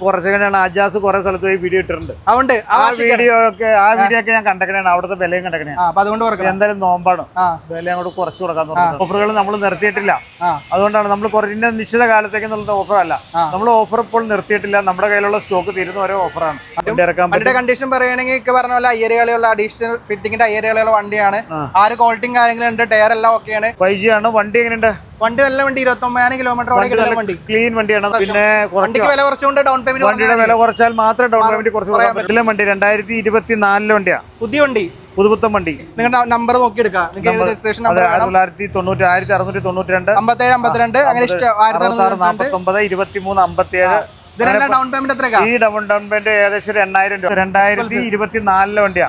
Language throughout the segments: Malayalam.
കുറച്ചൊക്കെയാണ് അജാസ് കുറെ സ്ഥലത്ത് പോയി വീഡിയോ ഇട്ടിട്ടുണ്ട്. ആ വീഡിയോ ഒക്കെ ഞാൻ കണ്ടക്കണാണ്, അവിടുത്തെ വിലയും കണ്ടക്കണാണ്. എന്തായാലും നോമ്പാണ്, വില അങ്ങോട്ട് കുറച്ച് കൊടുക്കാൻ തുടങ്ങി. ഓഫറുകൾ നമ്മൾ നിർത്തിയിട്ടില്ല, അതുകൊണ്ടാണ് നമ്മൾ കുറഞ്ഞ നിശ്ചിത കാലത്തേക്ക് ഓഫർ അല്ല, നമ്മൾ ഓഫർ ഇപ്പോൾ നിർത്തിയിട്ടില്ല. നമ്മുടെ കയ്യിലുള്ള സ്റ്റോക്ക് തീരുന്ന ഓരോ ഓഫറാണ്. കണ്ടീഷൻ പറയുകയാണെങ്കിൽ പറഞ്ഞ പോലെ അയ്യരുകളിയുള്ള അഡീഷണൽ ഫിറ്റിംഗിന്റെ അയ്യരുകളുള്ള വണ്ടിയാണ്. ആര് ക്വാളിറ്റിയും കാര്യങ്ങളും ഉണ്ട്, ടയർ എല്ലാം ഓക്കെയാണ്. 5G ആണ്. വണ്ടി എങ്ങനെയുണ്ട്? വണ്ടി നല്ല വണ്ടി, 29,000 കിലോമീറ്റർ വണ്ടി, ക്ലീൻ വണ്ടിയാണ്. പിന്നെ വണ്ടിക്ക് വില കുറച്ചുകൊണ്ട് ഡൗൺ പേയ്മെന്റ്, വണ്ടിയുടെ വില കുറച്ചാൽ മാത്രമേ ഡൗൺ പേയ്മെന്റ് കുറച്ച് കൊടുക്കാൻ പറ്റില്ല. വണ്ടി 2024 വണ്ടിയാ, പുതിയ വണ്ടി, പുതുപുത്തൻ വണ്ടി. നിങ്ങളുടെ നമ്പർ നോക്കിയെടുക്കാം. 1992 57 അങ്ങനെ 49 23 57. ഇതിനെല്ലാം ഡൗൺ പേയ്മെന്റ് എത്ര? ഈ ഡൗൺ പേയ്മെന്റ് ഏകദേശം 8,000 രൂപ. 2024 വണ്ടിയാ,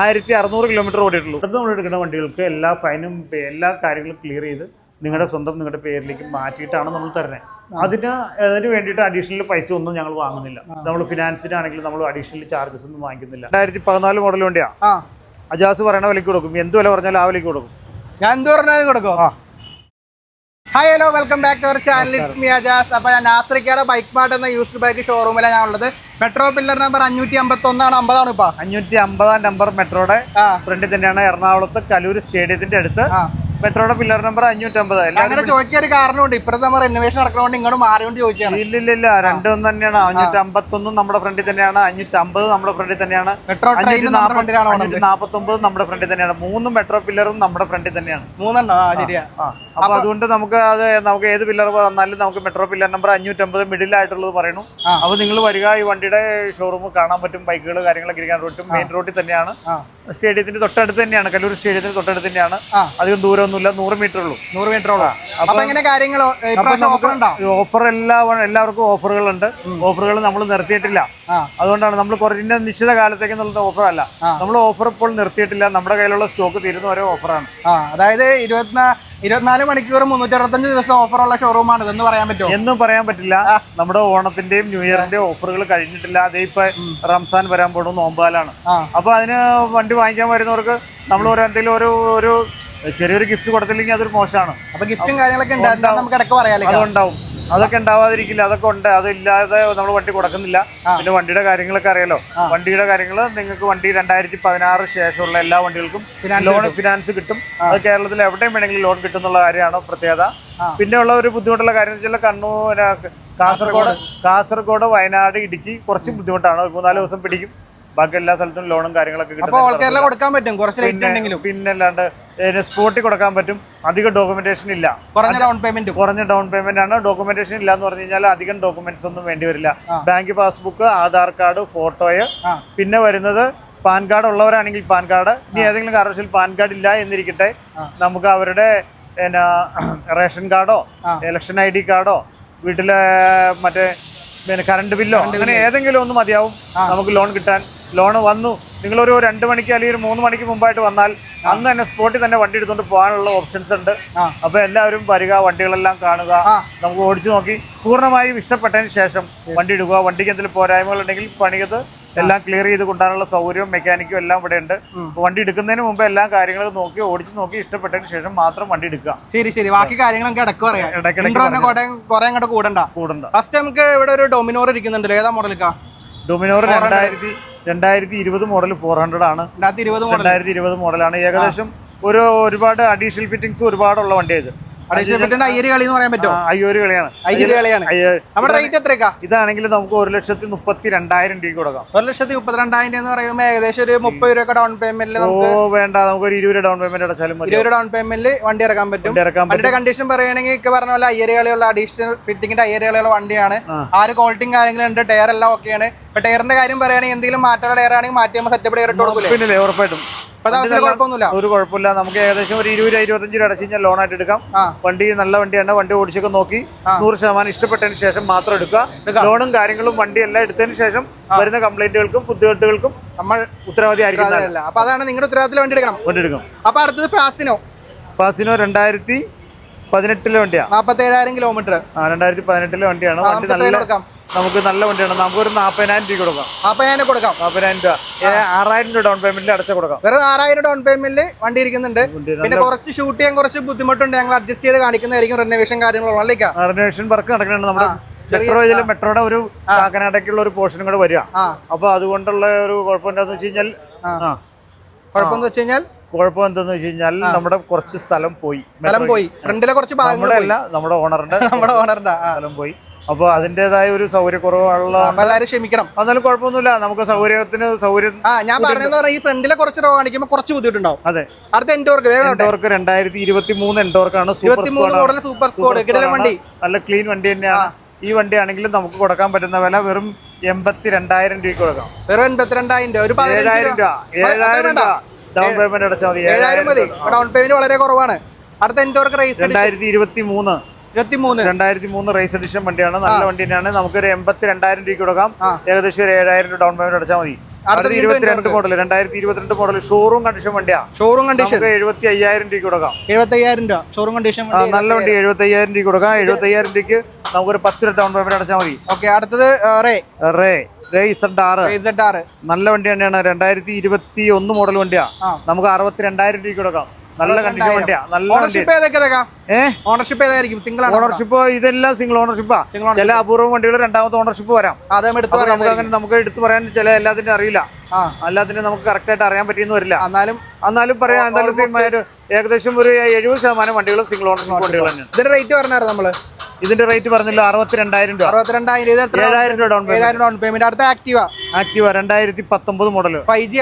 1600 കിലോമീറ്റർ ഓടിയിട്ടുള്ളൂ. നമ്മൾ എടുക്കുന്ന വണ്ടികൾക്ക് എല്ലാ ഫൈനും എല്ലാ കാര്യങ്ങളും ക്ലിയർ ചെയ്ത് നിങ്ങളുടെ പേരിലേക്ക് മാറ്റിയിട്ടാണ് നമ്മൾ തരുന്നത്. അതിന് വേണ്ടിയിട്ട് അഡീഷണൽ പൈസ ഒന്നും ഞങ്ങൾ വാങ്ങുന്നില്ല. നമ്മൾ ഫിനാൻസിനാണെങ്കിലും നമ്മൾ അഡീഷണൽ ചാർജസ് ഒന്നും വാങ്ങിക്കുന്നില്ല. 2014 മോഡൽ വണ്ടിയാ, അജാസ് പറയുന്ന വിലയ്ക്ക് കൊടുക്കും. എന്ത് വില പറഞ്ഞാലും ആ വിലയ്ക്ക് കൊടുക്കും. ഞാൻ എന്ത് പറഞ്ഞാലും കൊടുക്കും. Hi hello, welcome back to our channel. It's me Ajas. അപ്പോൾ ഞാൻ നാസ്രിക്കയുടെ ബൈക്ക് മാർട്ട് എന്ന യൂസ്ഡ് ബൈക്ക് ഷോറൂമിലാണ് ഞാൻ ഉള്ളത്. മെട്രോ പില്ലർ നമ്പർ 551 50 ഇപ്പൊ 550 നമ്പർ മെട്രോയുടെ ഫ്രണ്ടിൽ തന്നെയാണ്. എറണാകുളത്ത് കലൂർ സ്റ്റേഡിയത്തിന്റെ അടുത്ത് മെട്രോയുടെ പില്ലർ നമ്പർ 550. അങ്ങനെ ചോദിക്കാൻ ഒരു കാരണമുണ്ട്, ഇപ്പഴത്തെ നമ്മൾ റിനോവേഷൻ നടക്കുന്നതുകൊണ്ട് ഇങ്ങോട്ട് മാറിയോണ്ട് ചോദിച്ചാണ്. ഇല്ല, രണ്ടും തന്നെയാണ്. 551 നമ്മുടെ ഫ്രണ്ടിൽ തന്നെയാണ്, 550 നമ്മുടെ ഫ്രണ്ടിൽ തന്നെയാണ്, മെട്രോ 549 നമ്മുടെ ഫ്രണ്ടിൽ തന്നെയാണ്. 3 മെട്രോ പില്ലറും നമ്മുടെ ഫ്രണ്ടിൽ തന്നെയാണ്. 3 ശരിയാ. അപ്പൊ അതുകൊണ്ട് നമുക്ക് ഏത് പില്ലർ വന്നാലും നമുക്ക് മെട്രോ പില്ലർ നമ്പർ 550 മിഡിൽ ആയിട്ടുള്ളത് പറയണു. അപ്പൊ നിങ്ങൾ വരിക, ഈ വണ്ടിയുടെ ഷോറൂം കാണാൻ പറ്റും, ബൈക്കുകൾ കാര്യങ്ങളൊക്കെ ഇരിക്കാൻ പറ്റും. മെയിൻ റോഡിൽ തന്നെയാണ്, സ്റ്റേഡിയത്തിന്റെ തൊട്ടടുത്ത് തന്നെയാണ്, കല്ലൂർ സ്റ്റേഡിയത്തിന്റെ തൊട്ടടുത്ത് തന്നെയാണ്. അധികം ദൂരമൊന്നുമില്ല, 100 മീറ്റർ ഉള്ളൂ. 100 മീറ്റർ ഉള്ളൂ. അപ്പൊ എങ്ങനെ കാര്യങ്ങളോ ഓഫർ എല്ലാവർക്കും ഓഫറുകളുണ്ട്. ഓഫറുകൾ നമ്മൾ നിർത്തിയിട്ടില്ല, അതുകൊണ്ടാണ് നമ്മൾ കുറഞ്ഞ നിശ്ചിത കാലത്തേക്ക് ഓഫർ അല്ല, നമ്മൾ ഓഫർ ഇപ്പോൾ നിർത്തിയിട്ടില്ല. നമ്മുടെ കയ്യിലുള്ള സ്റ്റോക്ക് തീരുന്ന ഓരോ ഓഫറാണ്. അതായത് 24 മണിക്കൂർ 365 ദിവസം ഓഫറുള്ള ഷോറൂമാണ് ഇതെന്ന് പറയാൻ പറ്റുമോ? എന്നും പറയാൻ പറ്റില്ല. നമ്മുടെ ഓണത്തിന്റെയും ന്യൂ ഇയറിന്റെയും ഓഫറുകൾ കഴിഞ്ഞിട്ടില്ല. അതേ ഇപ്പൊ റംസാൻ വരാൻ പോകുന്നു, നോമ്പാലാണ്. അപ്പൊ അതിന് വണ്ടി വാങ്ങിക്കാൻ വരുന്നവർക്ക് നമ്മൾ എന്തെങ്കിലും ഒരു ചെറിയൊരു ഗിഫ്റ്റ് കൊടുത്തില്ലെങ്കിൽ അതൊരു മോശമാണ്. അപ്പൊ ഗിഫ്റ്റും കാര്യങ്ങളൊക്കെ നമുക്ക് ഇടയ്ക്ക് പറയാം. അതുണ്ടാവും, അതൊക്കെ ഉണ്ടാവാതിരിക്കില്ല, അതൊക്കെ ഉണ്ട്. അതില്ലാതെ നമ്മൾ വണ്ടി കൊടുക്കുന്നില്ല. പിന്നെ വണ്ടിയുടെ കാര്യങ്ങളൊക്കെ അറിയാലോ. വണ്ടിയുടെ കാര്യങ്ങൾ നിങ്ങൾക്ക് വണ്ടി 2016 ശേഷമുള്ള എല്ലാ വണ്ടികൾക്കും ലോൺ ഫിനാൻസ് കിട്ടും. അത് കേരളത്തിൽ എവിടെയും വേണമെങ്കിലും ലോൺ കിട്ടുന്നുള്ള കാര്യമാണ് പ്രത്യേകത. പിന്നെ ഉള്ള ഒരു ബുദ്ധിമുട്ടുള്ള കാര്യം എന്ന് വെച്ചാൽ കണ്ണൂർ, കാസർഗോഡ്, വയനാട്, ഇടുക്കി കുറച്ച് ബുദ്ധിമുട്ടാണ്. 3-4 ദിവസം പിടിക്കും. ബാക്കി എല്ലാ സ്ഥലത്തും ലോണും കാര്യങ്ങളൊക്കെ കിട്ടും. പിന്നെ അല്ലാണ്ട് സ്പോട്ടിൽ കൊടുക്കാൻ പറ്റും. അധികം ഡോക്യുമെന്റേഷൻ ഇല്ല, കുറഞ്ഞ ഡൗൺ പേയ്മെന്റ് ആണ്. ഡോക്യുമെന്റേഷൻ ഇല്ല എന്ന് പറഞ്ഞു കഴിഞ്ഞാൽ അധികം ഡോക്യുമെന്റ്സ് ഒന്നും വേണ്ടി വരില്ല. ബാങ്ക് പാസ്ബുക്ക്, ആധാർ കാർഡ്, ഫോട്ടോയ്, പിന്നെ വരുന്നത് പാൻ കാർഡ് ഉള്ളവരാണെങ്കിൽ പാൻ കാർഡ്. ഇനി ഏതെങ്കിലും കാരണവശാൽ പാൻ കാർഡ് ഇല്ല എന്നിരിക്കട്ടെ, നമുക്ക് അവരുടെ റേഷൻ കാർഡോ ഇലക്ഷൻ ID കാർഡോ വീട്ടിലെ മറ്റേ കറണ്ട് ബില്ലോ അങ്ങനെ ഏതെങ്കിലും ഒന്ന് മതിയാവും നമുക്ക് ലോൺ കിട്ടാൻ. ലോണ് വന്നു, നിങ്ങളൊരു 2 മണിക്ക് അല്ലെങ്കിൽ ഒരു 3 മണിക്ക് മുമ്പായിട്ട് വന്നാൽ അന്ന് തന്നെ സ്പോട്ടിൽ തന്നെ വണ്ടി എടുത്തുകൊണ്ട് പോകാനുള്ള ഓപ്ഷൻസ് ഉണ്ട്. അപ്പൊ എല്ലാവരും വരിക, വണ്ടികളെല്ലാം കാണുക, നമുക്ക് ഓടിച്ചു നോക്കി പൂർണ്ണമായും ഇഷ്ടപ്പെട്ടതിന് ശേഷം വണ്ടി എടുക്കുക. വണ്ടിക്ക് എന്തെങ്കിലും പോരായ്മകൾ ഉണ്ടെങ്കിൽ പണിയത് എല്ലാം ക്ലിയർ ചെയ്ത് കൊണ്ടുവരാനുള്ള സൗകര്യവും മെക്കാനിക്കും എല്ലാം ഇവിടെ ഉണ്ട്. വണ്ടി എടുക്കുന്നതിന് മുമ്പ് എല്ലാ കാര്യങ്ങളും നോക്കി ഓടിച്ചു നോക്കി ഇഷ്ടപ്പെട്ടതിന് ശേഷം മാത്രം വണ്ടി എടുക്കുക. ശരി, ബാക്കി കാര്യങ്ങളൊക്കെ കൂടണ്ട. ഫസ്റ്റ് നമുക്ക് ഇവിടെ ഒരു ഡൊമിനോർ ഇരിക്കുന്നുണ്ടല്ലോ, ഏതാ മോഡലിക്കാ? ഡൊമിനോർ 2020 മോഡൽ 400 ആണ്. 2020 മോഡലാണ്. ഏകദേശം ഒരുപാട് അഡീഷണൽ ഫിറ്റിംഗ്സ് ഒരുപാടുള്ള വണ്ടിയാണ്. അയ്യൂര് കളിയാണ്. ഇതാണെങ്കിൽ നമുക്ക് 1,32,000 രൂപ കൊടുക്കാം. 1,32,000 എന്ന് പറയുമ്പോൾ ഏകദേശം ഒരു 30 രൂപ ഡൗൺ പേയ്മെന്റിൽ വേണ്ട, നമുക്ക് 20 ഡൗൺ പേയ്മെന്റ് അടച്ചാലും 20 ഡൗൺ പേയ്മെന്റിൽ വണ്ടി ഇറക്കാൻ പറ്റും. വണ്ടിയുടെ കണ്ടീഷൻ പറയുകയാണെങ്കിൽ പറഞ്ഞ പോലെ അയ്യരുകളിയുള്ള അഡീഷണൽ ഫിറ്റിംഗിന്റെ അയ്യരുകളുള്ള വണ്ടിയാണ്. ആര് ക്വാളിറ്റിയും കാര്യങ്ങളും ഉണ്ട്, ടയർ എല്ലാം ഓക്കെയാണ്. ഇപ്പൊ ടയറിന്റെ കാര്യം പറയുകയാണെങ്കിൽ എന്തെങ്കിലും മാറ്റുള്ള ടയർ ആണെങ്കിൽ മാറ്റിയുമ്പോൾ സെറ്റപ്പ് ടയർ ഇട്ട് കൊടുക്കില്ലേ? പിന്നെ ഉറപ്പായിട്ടും ഒരു കുഴപ്പമില്ല. നമുക്ക് ഏകദേശം ഒരു 20-25 രൂപ അടച്ചു കഴിഞ്ഞാൽ ലോൺ ആയിട്ട് എടുക്കാം. വണ്ടി നല്ല വണ്ടിയാണ്. വണ്ടി ഓടിച്ചൊക്കെ നോക്കി 100% ഇഷ്ടപ്പെട്ടതിന് ശേഷം മാത്രം എടുക്കുക. ലോണും കാര്യങ്ങളും വണ്ടി എല്ലാം എടുത്തതിന് ശേഷം വരുന്ന കംപ്ലൈന്റുകൾക്കും ബുദ്ധിമുട്ടുകൾക്കും നമ്മൾ ഉത്തരവാദി ആയിരിക്കും. അപ്പൊ അതാണ് നിങ്ങളുടെ ഉത്തരവാദിത്തത്തിൽ വണ്ടി എടുക്കണം. അപ്പൊ അടുത്തത് ഫാസിനോ 2018 വണ്ടിയാണ്. 47,000 കിലോമീറ്റർ. 2018 വണ്ടിയാണ്. വണ്ടി നമുക്ക് നല്ല വണ്ടിയാണ്. നമുക്കൊരു 40,000 രൂപ കൊടുക്കാം. 40,000 കൊടുക്കാം. 40,000 രൂപ 6,000 രൂപ ഡൗൺ പേയ്മെന്റിൽ അടച്ചു കൊടുക്കാം. വെറും 6,000 ഡൗൺ പേയ്മെന്റിൽ വണ്ടി ഇരിക്കുന്നുണ്ട്. പിന്നെ കുറച്ച് ഷൂട്ട് ചെയ്യാൻ കുറച്ച് ബുദ്ധിമുട്ടുണ്ട്, ഞങ്ങൾ അഡ്ജസ്റ്റ് ചെയ്ത് കാണിക്കുന്നതായിരിക്കും. റിനോവേഷൻ കാര്യങ്ങളുള്ള റിനോവേഷൻ വർക്ക് നടക്കുന്നുണ്ട്. നമ്മുടെ മെട്രോയുടെ ഒരു കാക്കനാടേക്കുള്ള ഒരു പോർഷനും കൂടെ വരിക. അപ്പൊ അതുകൊണ്ടുള്ള ഒരു കുഴപ്പം എന്താന്ന് വെച്ച് കഴിഞ്ഞാൽ കുഴപ്പം എന്താന്ന് വെച്ച് കഴിഞ്ഞാൽ നമ്മുടെ കുറച്ച് സ്ഥലം പോയി. ഫ്രണ്ടിലെ കുറച്ച് നമ്മുടെ ഓണറിന്റെ സ്ഥലം പോയി. അപ്പൊ അതിന്റേതായ ഒരു സൗകര്യക്കുറവുള്ള എല്ലാവരും ക്ഷമിക്കണം. എന്നാലും കുഴപ്പമൊന്നുമില്ല, നമുക്ക് സൗകര്യം. ഞാൻ പറഞ്ഞത് ഈ ഫ്രണ്ടിലെ കുറച്ച് റോ കാണിക്കുമ്പോൾ കുറച്ച് ബുദ്ധിമുട്ടുണ്ടാവും. അതെ, അടുത്ത എൻഡോർക്ക് 2023 എൻഡോർക്കാണ്. സൂപ്പർ സ്കോഡ് വണ്ടി, നല്ല ക്ലീൻ വണ്ടി തന്നെയാണ്. ഈ വണ്ടി ആണെങ്കിലും നമുക്ക് കൊടുക്കാൻ പറ്റുന്ന വില വെറും 82,000 രൂപയ്ക്ക് കൊടുക്കാം. വെറും 82,000 രൂപ. ഒരു 7,000 രൂപ ഡൗൺ പേയ്മെന്റ് അടച്ചാൽ മതി. 7,000 മതി. ഡൗൺ പേയ്മെന്റ് വളരെ കുറവാണ്. അടുത്ത എൻഡോർക്ക് റേസ് 2023 റേസ് എഡിഷൻ വണ്ടിയാണ്. നല്ല വണ്ടി തന്നെയാണ്. നമുക്കൊരു 82,000 രൂപയ്ക്ക് കൊടുക്കാം. ഏകദേശം ഒരു 7,000 രൂപ ഡൗൺ പേയ്മെന്റ് അടച്ചാൽ മതി. 2022 മോഡൽ ഷോറൂം കണ്ടീഷൻ വണ്ടിയാ. ഷോറൂം കണ്ടീഷൻ 75,000 രൂപയ്ക്ക് കൊടുക്കാം. 75,000 രൂപ ഷോറൂം കണ്ടീഷൻ. നല്ല വണ്ടി 75,000 രൂപയ്ക്ക് കൊടുക്കാം. 75,000 രൂപയ്ക്ക് നമുക്കൊരു 10 രൂപ ഡൗൺ പേയ്മെന്റ് അടച്ചാൽ മതി. ഓക്കെ, അടുത്തത് നല്ല വണ്ടി തന്നെയാണ്. 2021 മോഡൽ വണ്ടിയാ. നമുക്ക് 62,000 രൂപയ്ക്ക് കൊടുക്കാം. നല്ല കണ്ടീഷൻ വണ്ടിയാ. നല്ല ഓണർഷിപ്പ് ഏതായിരിക്കും? Single ownership. ഇതെല്ലാം സിംഗിൾ ഓണർഷിപ്പാ. ചില അപൂർവ വണ്ടികൾ രണ്ടാമത്തെ ഓണർഷിപ്പ് വരാം. നമുക്ക് എടുത്തു പറയാൻ ചില എല്ലാത്തിനും അറിയില്ല. എല്ലാത്തിനും നമുക്ക് കറക്റ്റ് ആയിട്ട് അറിയാൻ പറ്റിയെന്ന് വരില്ല. എന്നാലും പറയാം, എന്തായാലും ഏകദേശം ഒരു 70% വണ്ടികളും സിംഗിൾ ഓണർഷിപ്പ് വണ്ടികൾ തന്നെയാണ്. ഇതിന്റെ റേറ്റ് പറഞ്ഞായിരുന്നു നമ്മള്. ഇതിന്റെ റേറ്റ് പറഞ്ഞല്ലോ 62,000 രൂപ. 7,000 രൂപ ഡൗൺ പേയ്മെന്റ്. അടുത്ത ആക്റ്റീവ 2019 മോഡൽ 5G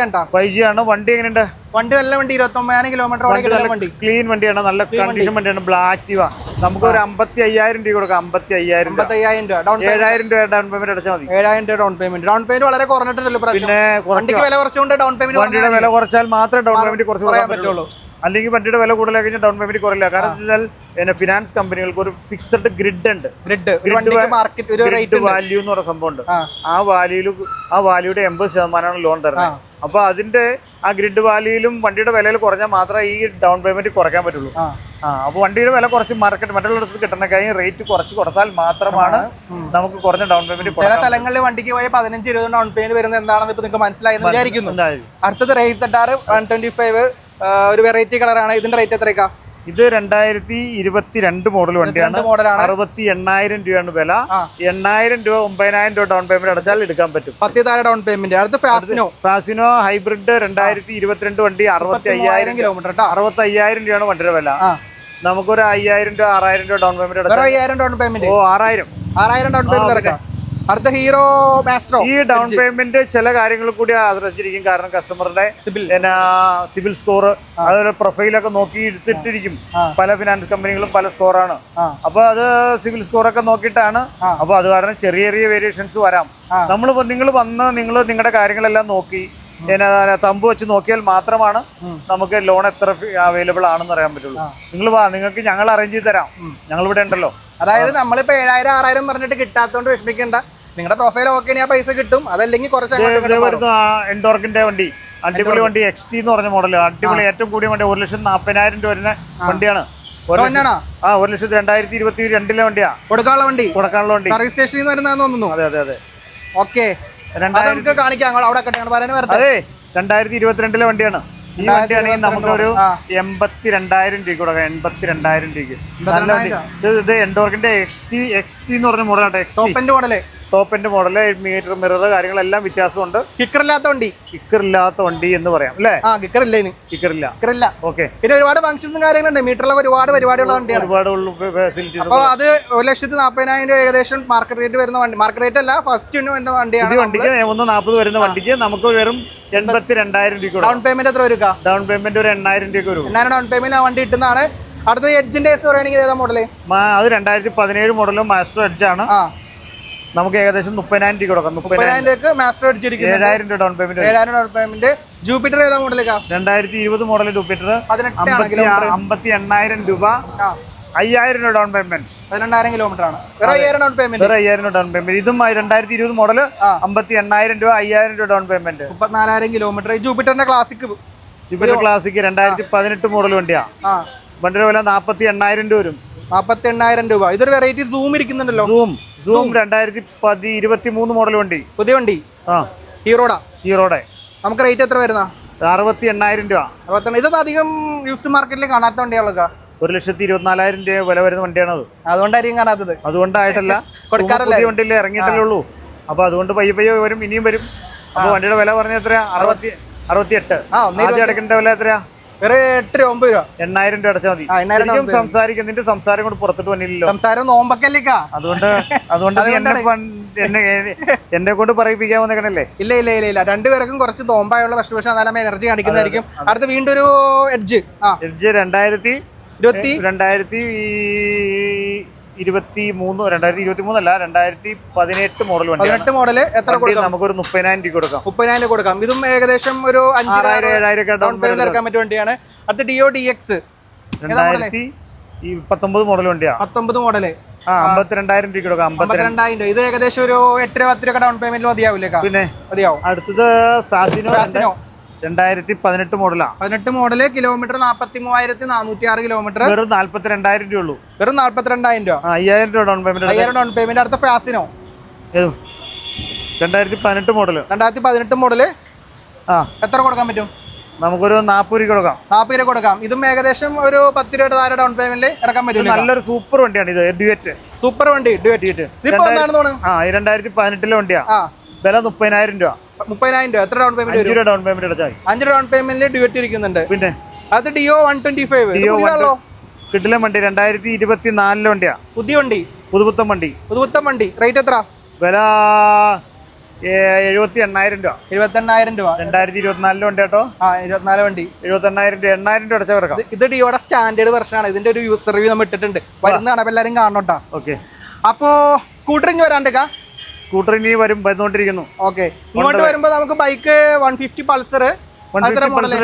ആണ്. വണ്ടി എങ്ങനെയുണ്ട്? വണ്ടി നല്ല വണ്ടി, 29,000 കിലോമീറ്റർ വണ്ടി. ക്ലീൻ വണ്ടിയാണ്, നല്ല കണ്ടീഷൻ വണ്ടിയാണ്. ആക്റ്റീവ നമുക്ക് ഒരു 55,000 രൂപ കൊടുക്കാം. 55,000 രൂപ. 7,000 രൂപ ഡൗൺ പേയ്മെന്റ് അടച്ചാൽ മതി. 7,000 രൂപ ഡൗൺ പേയ്മെന്റ്. ഡൗൺ പേയ്മെന്റ് വളരെ കുറഞ്ഞിട്ടുണ്ടല്ലോ. പിന്നെ വണ്ടിക്ക് വില കുറച്ചുകൊണ്ട് ഡൗൺ പേയ്മെന്റ്, വണ്ടിയുടെ വില കുറച്ചാൽ മാത്രമേ ഡൗൺ പേയ്മെന്റ് കുറച്ച് പറയാൻ പറ്റുള്ളൂ. അല്ലെങ്കിൽ വണ്ടിയുടെ വില കൂടുതലായി കഴിഞ്ഞാൽ ഡൗൺ പേയ്മെന്റ് കുറയില്ല. കാരണം ഫിനാൻസ് കമ്പനികൾക്ക് ഒരു ഫിക്സഡ് ഗ്രിഡ് ഉണ്ട്. ഗ്രിഡ് വാല്യൂ എന്ന് പറയുന്ന സംഭവം ഉണ്ട്. ആ വാല്യൂയുടെ 80% ലോൺ തരുന്നത്. അപ്പൊ അതിന്റെ ആ ഗ്രിഡ് വാല്യൂയിലും വണ്ടിയുടെ വിലയിൽ കുറഞ്ഞാൽ മാത്രമേ ഈ ഡൗൺ പേയ്മെന്റ് കുറയ്ക്കാൻ പറ്റുള്ളൂ. അപ്പൊ വണ്ടിയുടെ വില കുറച്ച് മാർക്കറ്റ് മറ്റുള്ള കിട്ടുന്ന കാര്യം റേറ്റ് കുറച്ച് കൊടുത്താൽ മാത്രമാണ് നമുക്ക് കുറഞ്ഞ ഡൗൺ പേയ്മെന്റ്. ചില സ്ഥലങ്ങളിൽ വണ്ടിക്ക് പോയ 15-20 ഡൗൺ പേയ്മെന്റ് വരുന്നത് എന്താണെന്ന് ഇപ്പൊ നിങ്ങൾക്ക് മനസ്സിലായെന്ന് വിചാരിക്കുന്നു. അടുത്തത് റേസ് ZR 125 ഒരു വെറൈറ്റി കളറാണ്. ഇതിന്റെ റേറ്റ് എത്രയ്ക്കാ? ഇത് 2022 മോഡൽ വണ്ടിയാണ്. 68,000 രൂപയാണ് വില. 8,000 രൂപ 9,000 രൂപ ഡൗൺ പേയ്മെന്റ് അടച്ചാൽ എടുക്കാൻ പറ്റും. 10,000 ഡൗൺ പേയ്മെന്റ്. അടുത്ത ഫാസിനോ ഹൈബ്രിഡ് 2022 വണ്ടി 65,000 കിലോമീറ്റർ. 65,000 രൂപയാണ് വണ്ടിയുടെ വില. നമുക്കൊരു 5,000 രൂപ 6,000 രൂപ ഡൗൺ പേയ്മെന്റ് അടച്ചാൽ 5,000 ഡൗൺ പേയ്മെന്റ്. 6,000 ഡൗൺ പേയ്മെന്റ് അടക്കാം. അടുത്ത ഹീറോ മാസ്ട്രോ. ഈ ഡൗൺ പേയ്മെന്റ് ചില കാര്യങ്ങൾ കൂടി ആശ്രയിച്ചിരിക്കും. കാരണം കസ്റ്റമറുടെ സിബിൽ സ്കോർ, അതുപോലെ പ്രൊഫൈലൊക്കെ നോക്കി എടുത്തിട്ടിരിക്കും. പല ഫിനാൻസ് കമ്പനികളും പല സ്കോറാണ്. അപ്പൊ അത് സിബിൽ സ്കോറൊക്കെ നോക്കിയിട്ടാണ്. അപ്പൊ അത് കാരണം ചെറിയ ചെറിയ വേരിയേഷൻസ് വരാം. നിങ്ങൾ വന്ന് നിങ്ങളുടെ കാര്യങ്ങളെല്ലാം നോക്കി തമ്പ് വെച്ച് നോക്കിയാൽ മാത്രമാണ് നമുക്ക് ലോൺ എത്ര അവൈലബിൾ ആണെന്ന് അറിയാൻ പറ്റുള്ളൂ. നിങ്ങൾക്ക് ഞങ്ങൾ അറേഞ്ച് ചെയ്ത് തരാം. ഞങ്ങൾ ഇവിടെ ഉണ്ടല്ലോ. അതായത് നമ്മളിപ്പോ 7,000-6,000 പറഞ്ഞിട്ട് കിട്ടാത്തോണ്ട് വിഷമിക്കേണ്ട. നിങ്ങളുടെ പ്രൊഫൈൽ ഓക്കെ ആ പൈസ കിട്ടും. അതല്ലെങ്കിൽ കുറച്ച് എൻഡോർക്കിന്റെ വണ്ടി, അടിപൊളി വണ്ടി. XT എന്ന് പറഞ്ഞ മോഡൽ, അടിപൊളി ഏറ്റവും കൂടിയ വണ്ടി. 1,40,000 രൂപ വരുന്ന വണ്ടിയാണ്. 1,2022 വണ്ടിയാ. കൊടുക്കാനുള്ള വണ്ടി സർവീസ് സ്റ്റേഷനിൽ നിന്ന് തോന്നുന്നു. അതെ. ഓക്കെ, കാണിക്കാം. അവിടെ 2022 വണ്ടിയാണ്. ഈ വണ്ടിയാണെങ്കിൽ നമുക്കൊരു 82,000 രൂപ കൊടുക്കാം. 82,000 രൂപയ്ക്ക് നല്ല വണ്ടി. ഇത് എൻഡോർക്കിന്റെ XT എന്ന് പറഞ്ഞ മോഡലാണ്. Top end model. Meter, mirror കാര്യങ്ങളെല്ലാം വ്യത്യാസമുണ്ട്. കിക്കറില്ലാത്ത വണ്ടി എന്ന് പറയാം അല്ലേ? കിക്കറില്ല. ഓക്കെ. പിന്നെ ഒരുപാട് ഫംഗ്ഷൻസും കാര്യങ്ങളുണ്ട്. മീറ്ററിലൊക്കെ ഒരുപാട് പരിപാടിയുള്ള വണ്ടിയാണ്. ഒരുപാട് ഫെസിലിറ്റീസ്. അപ്പോൾ അത് 1,40,000 രൂപ ഏകദേശം മാർക്കറ്റ് റേറ്റ് വരുന്ന വണ്ടി. മാർക്കറ്റ് റേറ്റ് അല്ല, ഫസ്റ്റ് വരുന്ന വണ്ടിയാണ്. ഈ വണ്ടിക്ക് 1,40 വരുന്ന വണ്ടിക്ക് നമുക്ക് വെറും 82,000 രൂപ. ഡൗൺ പേയ്മെന്റ് എത്ര വരും? ഡൗൺ പേയ്മെന്റ് ഒരു 8,000 രൂപ വരും. 8,000 ഡൗൺ പേയ്മെന്റ് ആ വണ്ടി കിട്ടുന്നതാണ്. അടുത്ത എഡ്ജിന്റെ പറയുകയാണെങ്കിൽ ഏതാ മോഡല്? അത് 2017 മോഡലും മാസ്റ്റർ എഡ്ജ് ആണ്. നമുക്ക് ഏകദേശം 30,000 രൂപ കൊടുക്കാം. 30,000 രൂപ മാസ്റ്റർ എഡ്ജ്. 7,000 രൂപ down payment. 7,000 down payment. Jupiter ഏതാ മോഡലേക്കാ? 2020 മോഡൽ ജൂപ്പിറ്റർ. 58,000 രൂപ. 5,000 രൂപ ഡൗൺ പേയ്മെന്റ്. 12,000 കിലോമീറ്റർ ആണ്. 5,000 ഡൗൺ പേയ്മെന്റ്. 5,000 down payment. ഇതും 2020 മോഡൽ 58,000 രൂപ. 5,000 രൂപ ഡൗൺ പേയ്മെന്റ്. 34,000 കിലോമീറ്റർ. ജൂപ്പിറ്ററിന്റെ ക്ലാസിക് 2018 മോഡൽ വണ്ടിയാ. വണ്ടിയുടെ വില 48,000 രൂപ വരും. 48,000 രൂപ. ഇതൊരു വെറൈറ്റി സൂം ഇരിക്കുന്നുണ്ടല്ലോ. സൂം 2023 മോഡൽ വണ്ടി. പുതിയ വണ്ടി. ഹീറോടെ. നമുക്ക് റേറ്റ് എത്ര വരുന്ന? 68,000 രൂപ. ഇതൊന്നും അധികം യൂസ്ഡ് മാർക്കറ്റിൽ കാണാത്ത വണ്ടികളൊക്കെ. 1,24,000 രൂപ വില വരുന്ന വണ്ടിയാണത്. അതുകൊണ്ടായിരിക്കും കാണാത്തത്. അതുകൊണ്ടായിട്ടല്ല, പുതിയ വണ്ടിയിൽ ഇറങ്ങിയിട്ടല്ലേ ഉള്ളൂ. അപ്പൊ അതുകൊണ്ട് പയ്യെ വരും, ഇനിയും വരും. അപ്പൊ വണ്ടിയുടെ വില പറഞ്ഞ എത്രയാ? 68. ആദ്യം അടക്കേണ്ട വില എത്രയാ? 8 രൂപ 9 രൂപ 8,000 രൂപ അടച്ചാൽ മതി. ശരിക്കും സംസാരിക്കും, നിന്റെ സംസാരം കൊണ്ട് പുറത്തിട്ട് വന്നില്ലല്ലോ. സംസാരം നോമ്പക്കല്ലേക്കാ. അതുകൊണ്ട് എന്നെ കൊണ്ട് പറയിപ്പിക്കാൻ വന്നേക്കണല്ലേ? ഇല്ല രണ്ടുപേർക്കും കുറച്ച് നോമ്പായുള്ള പക്ഷേ എന്നാലും എനർജി കാണിക്കുന്നതായിരിക്കും. അടുത്ത വീണ്ടും ഒരു എഡ്ജ് 2023 അല്ല 2018 മോഡൽ വണ്ടി. 18 മോഡൽ എത്ര കൊടുക്കാം? നമുക്കൊരു 30,000 രൂപ കൊടുക്കാം. 30,000 കൊടുക്കാം. ഇതും ഏകദേശം ഒരു 5,000 ഡൗൺ പേയ്മെന്റ് ഇറക്കാൻ പറ്റിയ വണ്ടിയാണ്. അടുത്ത ഡിയോ DX 2019 മോഡൽ വണ്ടിയാ. 19 മോഡല് 52,000 രൂപ കൊടുക്കാം. 52,000 രൂപ. ഇത് ഏകദേശം ഒരു 8 രൂപ 10 രൂപ ഡൗൺ പേയ്മെന്റ് മതിയാവില്ലേ? പിന്നെ മതിയാവും. അടുത്തത് ഫാസിനോ 2018 മോഡലാ. 18 മോഡല്. Kilometre 43,406 kilometre. വെറും 42,000 രൂപ ഉള്ളൂ. വെറും 42,000 രൂപ. 5,000 രൂപ ഡൗൺ പേയ്മെന്റ്. 5,000 down payment. അടുത്ത ഫാസിനോ 2018 മോഡല്. 2018 മോഡല് എത്ര കൊടുക്കാൻ പറ്റും? നമുക്കൊരു 40 രൂപ കൊടുക്കാം. 40 രൂപ കൊടുക്കാം. ഇതും ഏകദേശം ഒരു 10 രൂപ താഴെ ഡൗൺ പേയ്മെന്റ് ഇറക്കാൻ പറ്റും. നല്ലൊരു സൂപ്പർ വണ്ടിയാണ് ഇത്. ഡ്യുവറ്റ് സൂപ്പർ വണ്ടി. ഡ്യുവറ്റ് 2018 വണ്ടിയാ. വില 30,000 രൂപ. 30,000 രൂപ. എത്ര ഡൗൺ പേയ്മെന്റ്? 5 രൂപ ഡൗൺ പേയ്മെന്റ് അടച്ചാൽ 5 രൂപ ഡൗൺ പേയ്മെന്റിൽ ഡ്യുവറ്റ് ഇരിക്കുന്നുണ്ട്. പിന്നെ അത് ഡിയോ 125 കിട്ടില്ല വണ്ടി. 2024 വണ്ടിയാ. പുതിയ വണ്ടി, പുതുപുത്തൻ വണ്ടി. റേറ്റ് എത്ര? വില 78,000 രൂപ. 78,000 രൂപ. 2024 വണ്ടി കേട്ടോ. 24 വണ്ടി. 78,000 രൂപ. 8,000 രൂപ അടച്ചാൽ കിടക്കാം. ഇത് ഡിയോയുടെ സ്റ്റാൻഡേർഡ് വെർഷൻ ആണ്. ഇതിന്റെ ഒരു യൂസർ റിവ്യൂ നമ്മൾ ഇട്ടിട്ടുണ്ട്. വരുന്നതാണ്, അപ്പൊ എല്ലാവരും കാണണോട്ടാ. ഓക്കെ. അപ്പോ സ്കൂട്ടർ ഇനി വരാണ്ടേക്കാ? സ്കൂട്ടർ ഇനി വന്നുകൊണ്ടിരിക്കുന്നു. ഓക്കെ. ഇങ്ങോട്ട് വരുമ്പോ നമുക്ക് ബൈക്ക് 150 പൾസർ 2016 മോഡല്.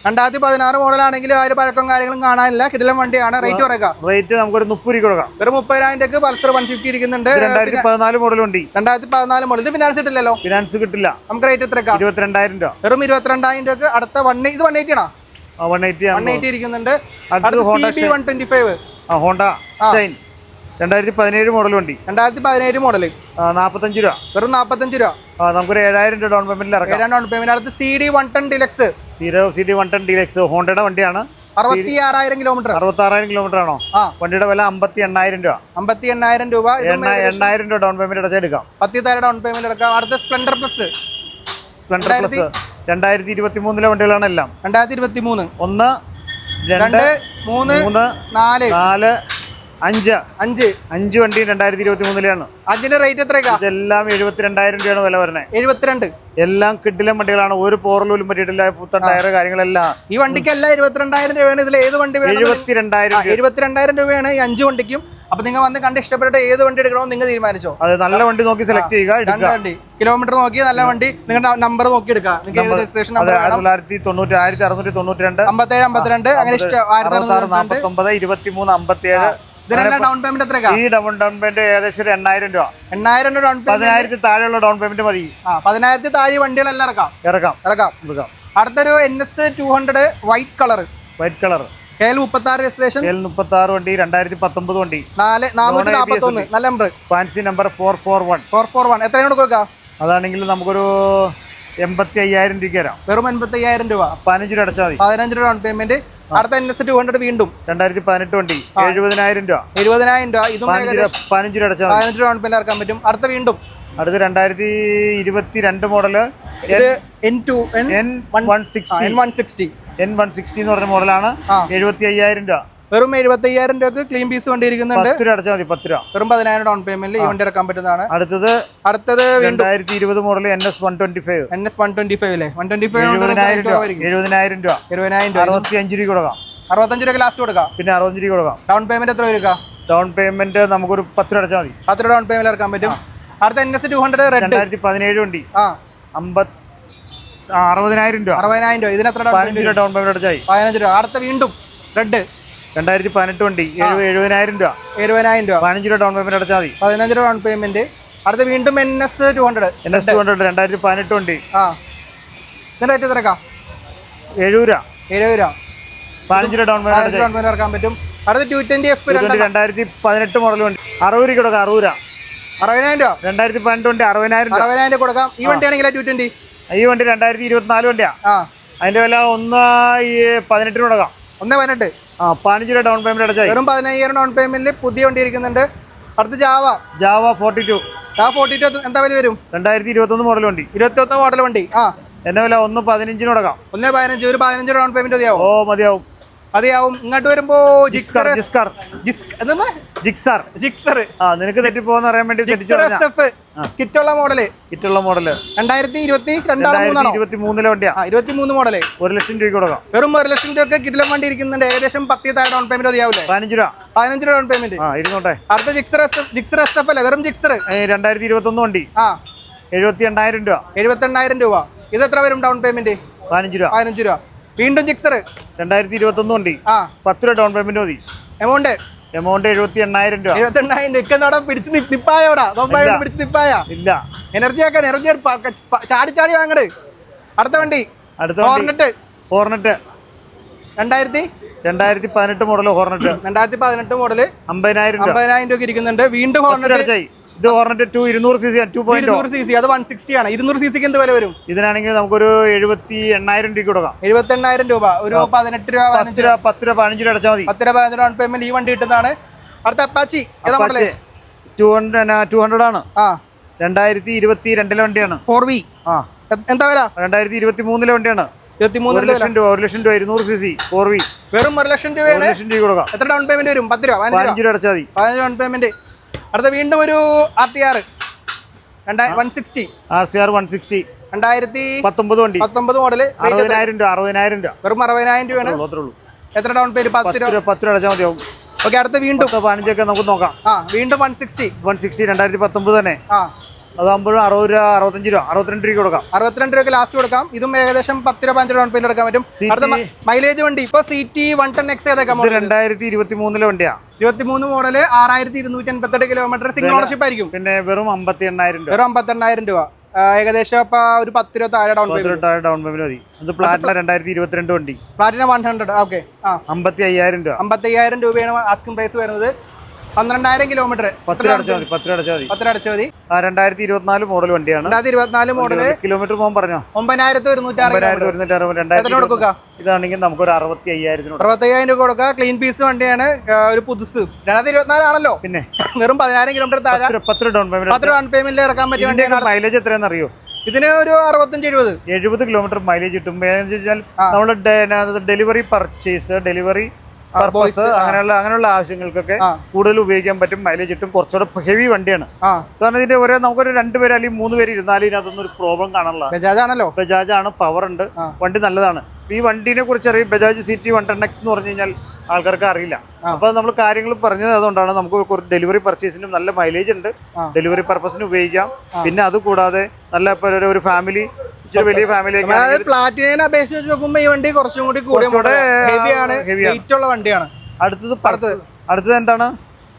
2016 മോഡലാണെങ്കിൽ ആ ഒരു പഴക്കം കാര്യങ്ങളും കാണാനില്ല. കിടിലൻ വണ്ടിയാണ്. റേറ്റ് പറയാം. റേറ്റ് നമുക്കൊരു 30 രൂപ കൊടുക്കാം. വെറും 30,000 രൂപ പൾസർ 150 ഇരിക്കുന്നുണ്ട്. 2014 മോഡൽ വണ്ടി. 2014 മോഡൽ. ഇത് ഫിനാൻസ് കിട്ടില്ലല്ലോ? ഫിനാൻസ് കിട്ടില്ല. നമുക്ക് റേറ്റ് എത്ര? 22,000 രൂപ. വെറും 22,000 രൂപ. അടുത്ത ഇത് 180 ആണോ? 180 ഇരിക്കുന്നുണ്ട്. ഹോണ്ട ഷൈൻ 2017 മോഡൽ വണ്ടി. 2017 മോഡൽ 45 രൂപ. വെറും 45 രൂപ. നമുക്കൊരു 7,000 രൂപ ഡൗൺ പേയ്മെന്റിൽ ഇറക്കാം. Down payment. അടുത്ത് CD 110 ഡിലക്സ്. CD 110 ഡിലക്സ് ഹോണ്ടയുടെ വണ്ടിയാണ്. 66,000 കിലോമീറ്റർ. 66,000 കിലോമീറ്റർ ആണോ? വണ്ടിയുടെ വില 58,000 രൂപ. 58,000 രൂപ. 8,000 രൂപ ഡൗൺ പേയ്മെന്റ് അടച്ചെടുക്കാം. 10,000 ഡൗൺ പേയ്മെന്റ് എടുക്കാം. അടുത്ത സ്പ്ലെൻഡർ പ്ലസ്. 2023 വണ്ടികളാണ് എല്ലാം. 2023 1 2 3 4 5 വണ്ടി 2023 അതിന്റെ റേറ്റ് എത്രയാ? ഇതെല്ലാം 72,000 രൂപയാണ് വില വരുന്നത്. 72. എല്ലാം കിടിലൻ വണ്ടികളാണ്. ഒരു പോറലും പറ്റിയിട്ടില്ല. പുത്തൻ ടയർ കാര്യങ്ങളെല്ലാം. ഈ വണ്ടിക്കെല്ലാം 22,000 രൂപയാണ്. ഇതിൽ ഏത് വണ്ടി വേണം? 72,000 രൂപയാണ് ഈ 5 വണ്ടിക്കും. അപ്പൊ നിങ്ങൾ വന്ന് കണ്ട് ഇഷ്ടപ്പെട്ട ഏത് വണ്ടി എടുക്കണമെന്ന് നിങ്ങൾ തീരുമാനിച്ചോ? അതെ, നല്ല വണ്ടി നോക്കി സെലക്ട് ചെയ്യുക. കിലോമീറ്റർ നോക്കി നല്ല വണ്ടി നിങ്ങളുടെ നമ്പർ നോക്കി എടുക്കാം. രജിസ്ട്രേഷൻ നമ്പർ 1992 57 52 അങ്ങനെ 49 23 57. ഇതിനെല്ലാം ഡൗൺ പേയ്മെന്റ് എത്ര? ഈ ഡൗൺ പേയ്മെന്റ് ഏകദേശം 8,000 രൂപ. 8,000 രൂപ ഡൗൺ പേയ്മെന്റ്. 10,000 താഴെയുള്ള ഡൗൺ പേയ്മെന്റ് മതി. 10,000 താഴെ വണ്ടികളെല്ലാം ഇറക്കാം. അടുത്തൊരു NS 200 white colour. KL 36 registration. KL 36 വണ്ടി 2019 വണ്ടി. 441 നല്ല നമ്പർ. Fancy number 441. എത്രയാണ് കൊടുക്കുക? അതാണെങ്കിൽ നമുക്കൊരു 85,000 രൂപ തരാം. വെറും 85,000 രൂപ. 15 രൂപ അടച്ചാൽ മതി. 15 രൂപ ഡൗൺ പേയ്മെന്റ്. അടുത്ത NS 200 വീണ്ടും 2018 വണ്ടി 70,000 രൂപ. 70,000 രൂപ. ഇതും 15 രൂപ അടച്ചാൽ 15 രൂപ ഡൗൺ പേയ്മെന്റ് ഇറക്കാൻ പറ്റും. അടുത്ത 2022 മോഡല് N160 എന്ന് പറഞ്ഞ മോഡലാണ്. 75,000 രൂപ. വെറും 75,000 രൂപക്ക് ക്ലീൻ പീസ് വണ്ടി ഇരിക്കുന്നുണ്ട്. 10 രൂപ അടച്ചാൽ മതി. 10 രൂപ. വെറും 10,000 ഡൗൺ പേയ്മെന്റിൽ ഈ വണ്ടി ഇറക്കാൻ പറ്റുന്നതാണ്. അടുത്തത് 2020 മോഡൽ NS 125. NS 125 അല്ലേ? 125 70,000 രൂപ. 20,000 രൂപ. 65 രൂപ കൊടുക്കാം. 65 രൂപ ലാസ്റ്റ് കൊടുക്കാം. പിന്നെ 65 രൂപ കൊടുക്കാം. ഡൗൺ പേയ്മെന്റ് എത്ര വരിക? ഡൗൺ പേയ്മെന്റ് നമുക്കൊരു 10 രൂപ അടച്ചാൽ മതി. 10 രൂപ ഡൗൺ പേയ്മെന്റ് ഇറക്കാൻ പറ്റും. അടുത്ത NS 200 റെഡ് 2017 വണ്ടി 60,000 രൂപ. 60,000 രൂപ. ഇതിന് എത്ര? 15 രൂപ ഡൗൺ പേയ്മെന്റ് അടച്ചാൽ 15 രൂപ. അടുത്ത വീണ്ടും റെഡ് 2018 വണ്ടി 70,000 രൂപ. 70,000 രൂപ. 15 രൂപ ഡൗൺ പേയ്മെന്റ് അടച്ചാൽ മതി. 15 രൂപ ഡൗൺ പേയ്മെന്റ്. അടുത്ത വീണ്ടും NS 200 2018 വണ്ടി. ഇതിന്റെ റേറ്റ് എത്രക്കാ? 70 രൂപ. 70 രൂപ. 15 രൂപ ഡൗൺ പേയ്മെന്റ് ഇറക്കാൻ പറ്റും. അടുത്ത 220F 2018 മോഡൽ വണ്ടി 60 രൂപ കൊടുക്കാം. 60 രൂപ. 60,000 രൂപ. 2018 വണ്ടി 60,000 രൂപ. 60,000 രൂപ കൊടുക്കാം. ഈ വണ്ടി ആണെങ്കിൽ 220. ഈ വണ്ടി 2024 വണ്ടിയാ. അതിന്റെ വില 18 കൊടുക്കാം. 1.18. 15 രൂപ ഡൗൺ പേയ്മെന്റ് അടച്ചായി. വെറും 15,000 ഡൗൺ പേയ്മെന്റിൽ പുതിയ വണ്ടി ഇരിക്കുന്നുണ്ട്. അടുത്ത് ജാവ 42. 42 എന്താ വില വരും? 2021 മോഡൽ വണ്ടി. 21 മോഡൽ വണ്ടി. എന്നെ വില 1.15 കൊടുക്കാം. 1.15. ഒരു 15 ഡൗൺ പേയ്മെന്റ് മതിയാവും. മതിയാവും. അതെയാവും. ഇങ്ങോട്ട് വരുമ്പോ ജിക്സർ നിനക്ക് തെറ്റിപ്പോന്ന് അറിയാൻ വേണ്ടി കിറ്റുള്ള മോഡല് 2023 വണ്ടിയാ. 23 മോഡല് 1 ലക്ഷം രൂപ കൊടുക്കാം. വെറും 1 ലക്ഷം രൂപ കിറ്റിലും വണ്ടി ഇരിക്കുന്നുണ്ട്. ഏകദേശം 10 താഴെ ഡൗൺ പേയ്മെന്റ് മതിയാവില്ലേ? 15 രൂപ ഡൗൺ പേയ്മെന്റ്. ഇരുന്നോട്ടെ. അടുത്ത ജിക്സർ SF അല്ലേ? വെറും ജിക്സർ 2021 വണ്ടി. 78,000 രൂപ. 78,000 രൂപ. ഇത് എത്ര വരും ഡൗൺ പേയ്മെന്റ്? 15 രൂപ. വീണ്ടും ജിക്സർ 2021 വണ്ടി. 10 രൂപ ഡൗൺ പേയ്മെന്റ് മതി. എമൗണ്ട് 78,000 രൂപ. 78,000 പിടിച്ച് നിപ്പായോടാ? പിടിച്ച് നിപ്പായ ഇല്ല. എനർജി ചാടി വാങ്ങട്. അടുത്ത വണ്ടി ഹോർനെറ്റ് 2018 മോഡൽ ഹോർനെറ്റ്. 2018 മോഡല് 50,000 രൂപ ഇരിക്കുന്നുണ്ട്. വീണ്ടും ഹോർനെറ്റ്. ഇത് ഹോർനെറ്റ് 200cc 200cc. അത് 160 ആണ്. 200cc എന്ത് വില വരും? ഇതിനാണെങ്കിൽ നമുക്കൊരു 78,000 രൂപ കൊടുക്കാം. 78,000 രൂപ. ഒരു 18 രൂപ 10 രൂപ 15 രൂപ അടച്ചാൽ മതി. 10 രൂപ 15 ഡൗൺ പേയ്മെന്റ് ഈ വണ്ടി കിട്ടുന്നതാണ്. അടുത്ത അപ്പാച്ചി 200 ആണ്. 2022 വണ്ടിയാണ്. 4V എന്താ വില? 2023 വണ്ടിയാണ്. 1 ലക്ഷം രൂപ 200cc 4V വെറും 1 ലക്ഷം രൂപയാണ്. 1 ലക്ഷം രൂപ കൊടുക്കാം. എത്ര ഡൗൺ പേയ്മെന്റ് വരും? 10 രൂപ 15 രൂപ അടച്ചാൽ മതി. 15 ഡൗൺ പേയ്മെന്റ്. അടുത്ത വീണ്ടും ഒരു RTR 160. RCR 160 2019 വണ്ടി. 19 മോഡല് 60,000 രൂപ. വെറും 60,000 രൂപയാണ്. എത്ര ഡൗൺ പേയ്മെന്റ്? 10 രൂപ അടച്ചാൽ മതിയാവും. ഓക്കെ. അടുത്ത വീണ്ടും 15 ഒക്കെ നമുക്ക് നോക്കാം. വീണ്ടും 160 2019 തന്നെ. അതാകുമ്പോഴും 60 രൂപ 65 രൂപ 62 രൂപ കൊടുക്കാം. 62 രൂപ ലാസ്റ്റ് കൊടുക്കാം. ഇതും ഏകദേശം 10 രൂപ 15 ഡൗൺ പേയ്മെന്റ് എടുക്കാൻ പറ്റും. അടുത്ത മൈലേജ് വണ്ടി ഇപ്പൊ CT 110X ഏതൊക്കെ? 2023 വണ്ടിയാ. 23 മോഡല് 6288 കിലോമീറ്റർ. സിംഗിൾ ഓണർഷിപ്പ് ആയിരിക്കും. പിന്നെ വെറും 58,000 രൂപ. വെറും 58,000 രൂപ. ഏകദേശം ഇപ്പൊ ഒരു 10 രൂപ താഴെ ഡൗൺ പേയ്മെന്റ് മതി. അത് പ്ലാറ്റിന 2022 വണ്ടി. പ്ലാറ്റിന 100. ഓക്കെ. 55,000 രൂപ. 55,000 രൂപയാണ് ആസ്കിംഗ് പ്രൈസ് വരുന്നത്. 12,000 കിലോമീറ്റർ. 10 രൂപ അടച്ചാൽ മതി. 2024 മോഡൽ വണ്ടിയാണ്. 2024 മോഡല് കിലോമീറ്റർ പോകാൻ പറഞ്ഞോ? 9,106. ഇതാണെങ്കിൽ നമുക്ക് ഒരു 65,000 രൂപ കൊടുക്കാം. ക്ലീൻ പീസ് വണ്ടിയാണ്. ഒരു പുതുസ് 2024 ആണല്ലോ. പിന്നെ വെറും 10,000 കിലോമീറ്റർ താഴെ 10 ഡൗൺ പേയ്മെന്റ് ഇറക്കാൻ പറ്റിയ വണ്ടിയാണ്. മൈലേജ് എത്രയാണെന്ന് അറിയോ? ഇതിന് ഒരു 65-70 കിലോമീറ്റർ മൈലേജ് കിട്ടും. നമ്മുടെ ഡെലിവറി പർച്ചേസ് പർപ്പസ് അങ്ങനെയുള്ള ആവശ്യങ്ങൾക്കൊക്കെ കൂടുതൽ ഉപയോഗിക്കാൻ പറ്റും. മൈലേജ് കിട്ടും. കുറച്ചുകൂടെ ഹെവി വണ്ടിയാണ്. സാറിന് ഇതിന്റെ നമുക്കൊരു 2 പേര് അല്ലെങ്കിൽ 3 പേര് ഇരുന്നാലും ഇതിനകത്തൊന്നും ഒരു പ്രോബ്ലം കാണാനുള്ള. ബജാജ് ആണ്. പവർ ഉണ്ട്. വണ്ടി നല്ലതാണ്. ഈ വണ്ടിനെ കുറിച്ച് അറിയാം. ബജാജ് CT 110X എന്ന് പറഞ്ഞു കഴിഞ്ഞാൽ ആൾക്കാർക്ക് അറിയില്ല. അപ്പൊ നമ്മൾ കാര്യങ്ങൾ പറഞ്ഞത് അതുകൊണ്ടാണ്. നമുക്ക് ഡെലിവറി പർച്ചേസിനും നല്ല മൈലേജ് ഉണ്ട്. ഡെലിവറി പർപ്പസിന് ഉപയോഗിക്കാം. പിന്നെ അത് കൂടാതെ നല്ല ഒരു ഫാമിലി വലിയ ഫാമിലി പ്ലാറ്റിനെ അപേക്ഷിച്ച് നോക്കുമ്പോ ഈ വണ്ടി കുറച്ചും കൂടി ഹെവിയാണ്. വണ്ടിയാണ്. അടുത്തത് എന്താണ്?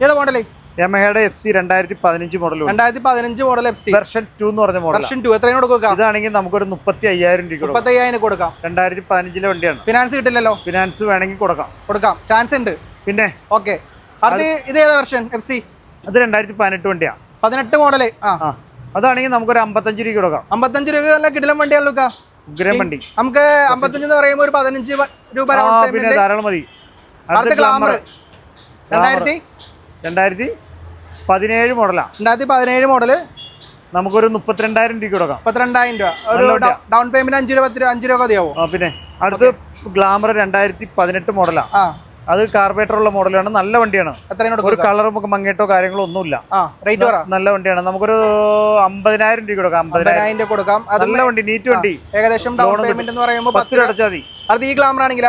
ഏത് മോഡല്? യമഹയുടെ FC 2015 model. 2015 model FC version 2 എന്ന് പറഞ്ഞ മോഡൽ. വെർഷൻ 2 എത്രയാണ് കൊടുക്കുക? ഇതാണെങ്കിൽ നമുക്കൊരു 35,000 രൂപ. 35,000 കൊടുക്കാം. 2015 വണ്ടിയാണ്. ഫിനാൻസ് കിട്ടില്ലല്ലോ? ഫിനാൻസ് വേണമെങ്കിൽ കൊടുക്കാം. ചാൻസ് ഉണ്ട്. പിന്നെ ഓക്കെ. അടുത്ത് ഇത് ഏതാ വെർഷൻ FC? അത് 2018 വണ്ടിയാ. 18 മോഡല്. അതാണെങ്കിൽ നമുക്കൊരു 55 രൂപ കൊടുക്കാം. 55 രൂപ നല്ല കിടിലം വണ്ടിയാണ്. ഉഗ്രം വണ്ടി. നമുക്ക് 55 എന്ന് പറയുമ്പോൾ ഒരു 15 രൂപ പിന്നെ ധാരാളം മതി. അടുത്ത ഗ്ലാമർ 2017 മോഡലാ. 2017 മോഡല് നമുക്കൊരു 32,000 രൂപ കൊടുക്കാം. 32,000 രൂപ. ഒരു ഡൗൺ പേയ്മെന്റ് 5 രൂപ മതിയാവും. പിന്നെ അടുത്ത് ഗ്ലാമർ 2018 മോഡലാ. അത് കാർബേറ്റർ ഉള്ള മോഡലാണ്. നല്ല വണ്ടിയാണ്. ഒരു കളറും മങ്ങേട്ടോ കാര്യങ്ങളോ ഒന്നുമില്ല. നല്ല വണ്ടിയാണ്. നമുക്കൊരു 50,000 രൂപ കൊടുക്കാം. 50,000 കൊടുക്കാം. നല്ല വണ്ടി. നീറ്റ് വണ്ടി. ഏകദേശം ഡൗൺ പേയ്മെന്റ് എന്ന് പറയുമ്പോൾ 10 രൂപ അടച്ചാൽ മതി. അത് ഈ ഗ്ലാമർ ആണെങ്കിൽ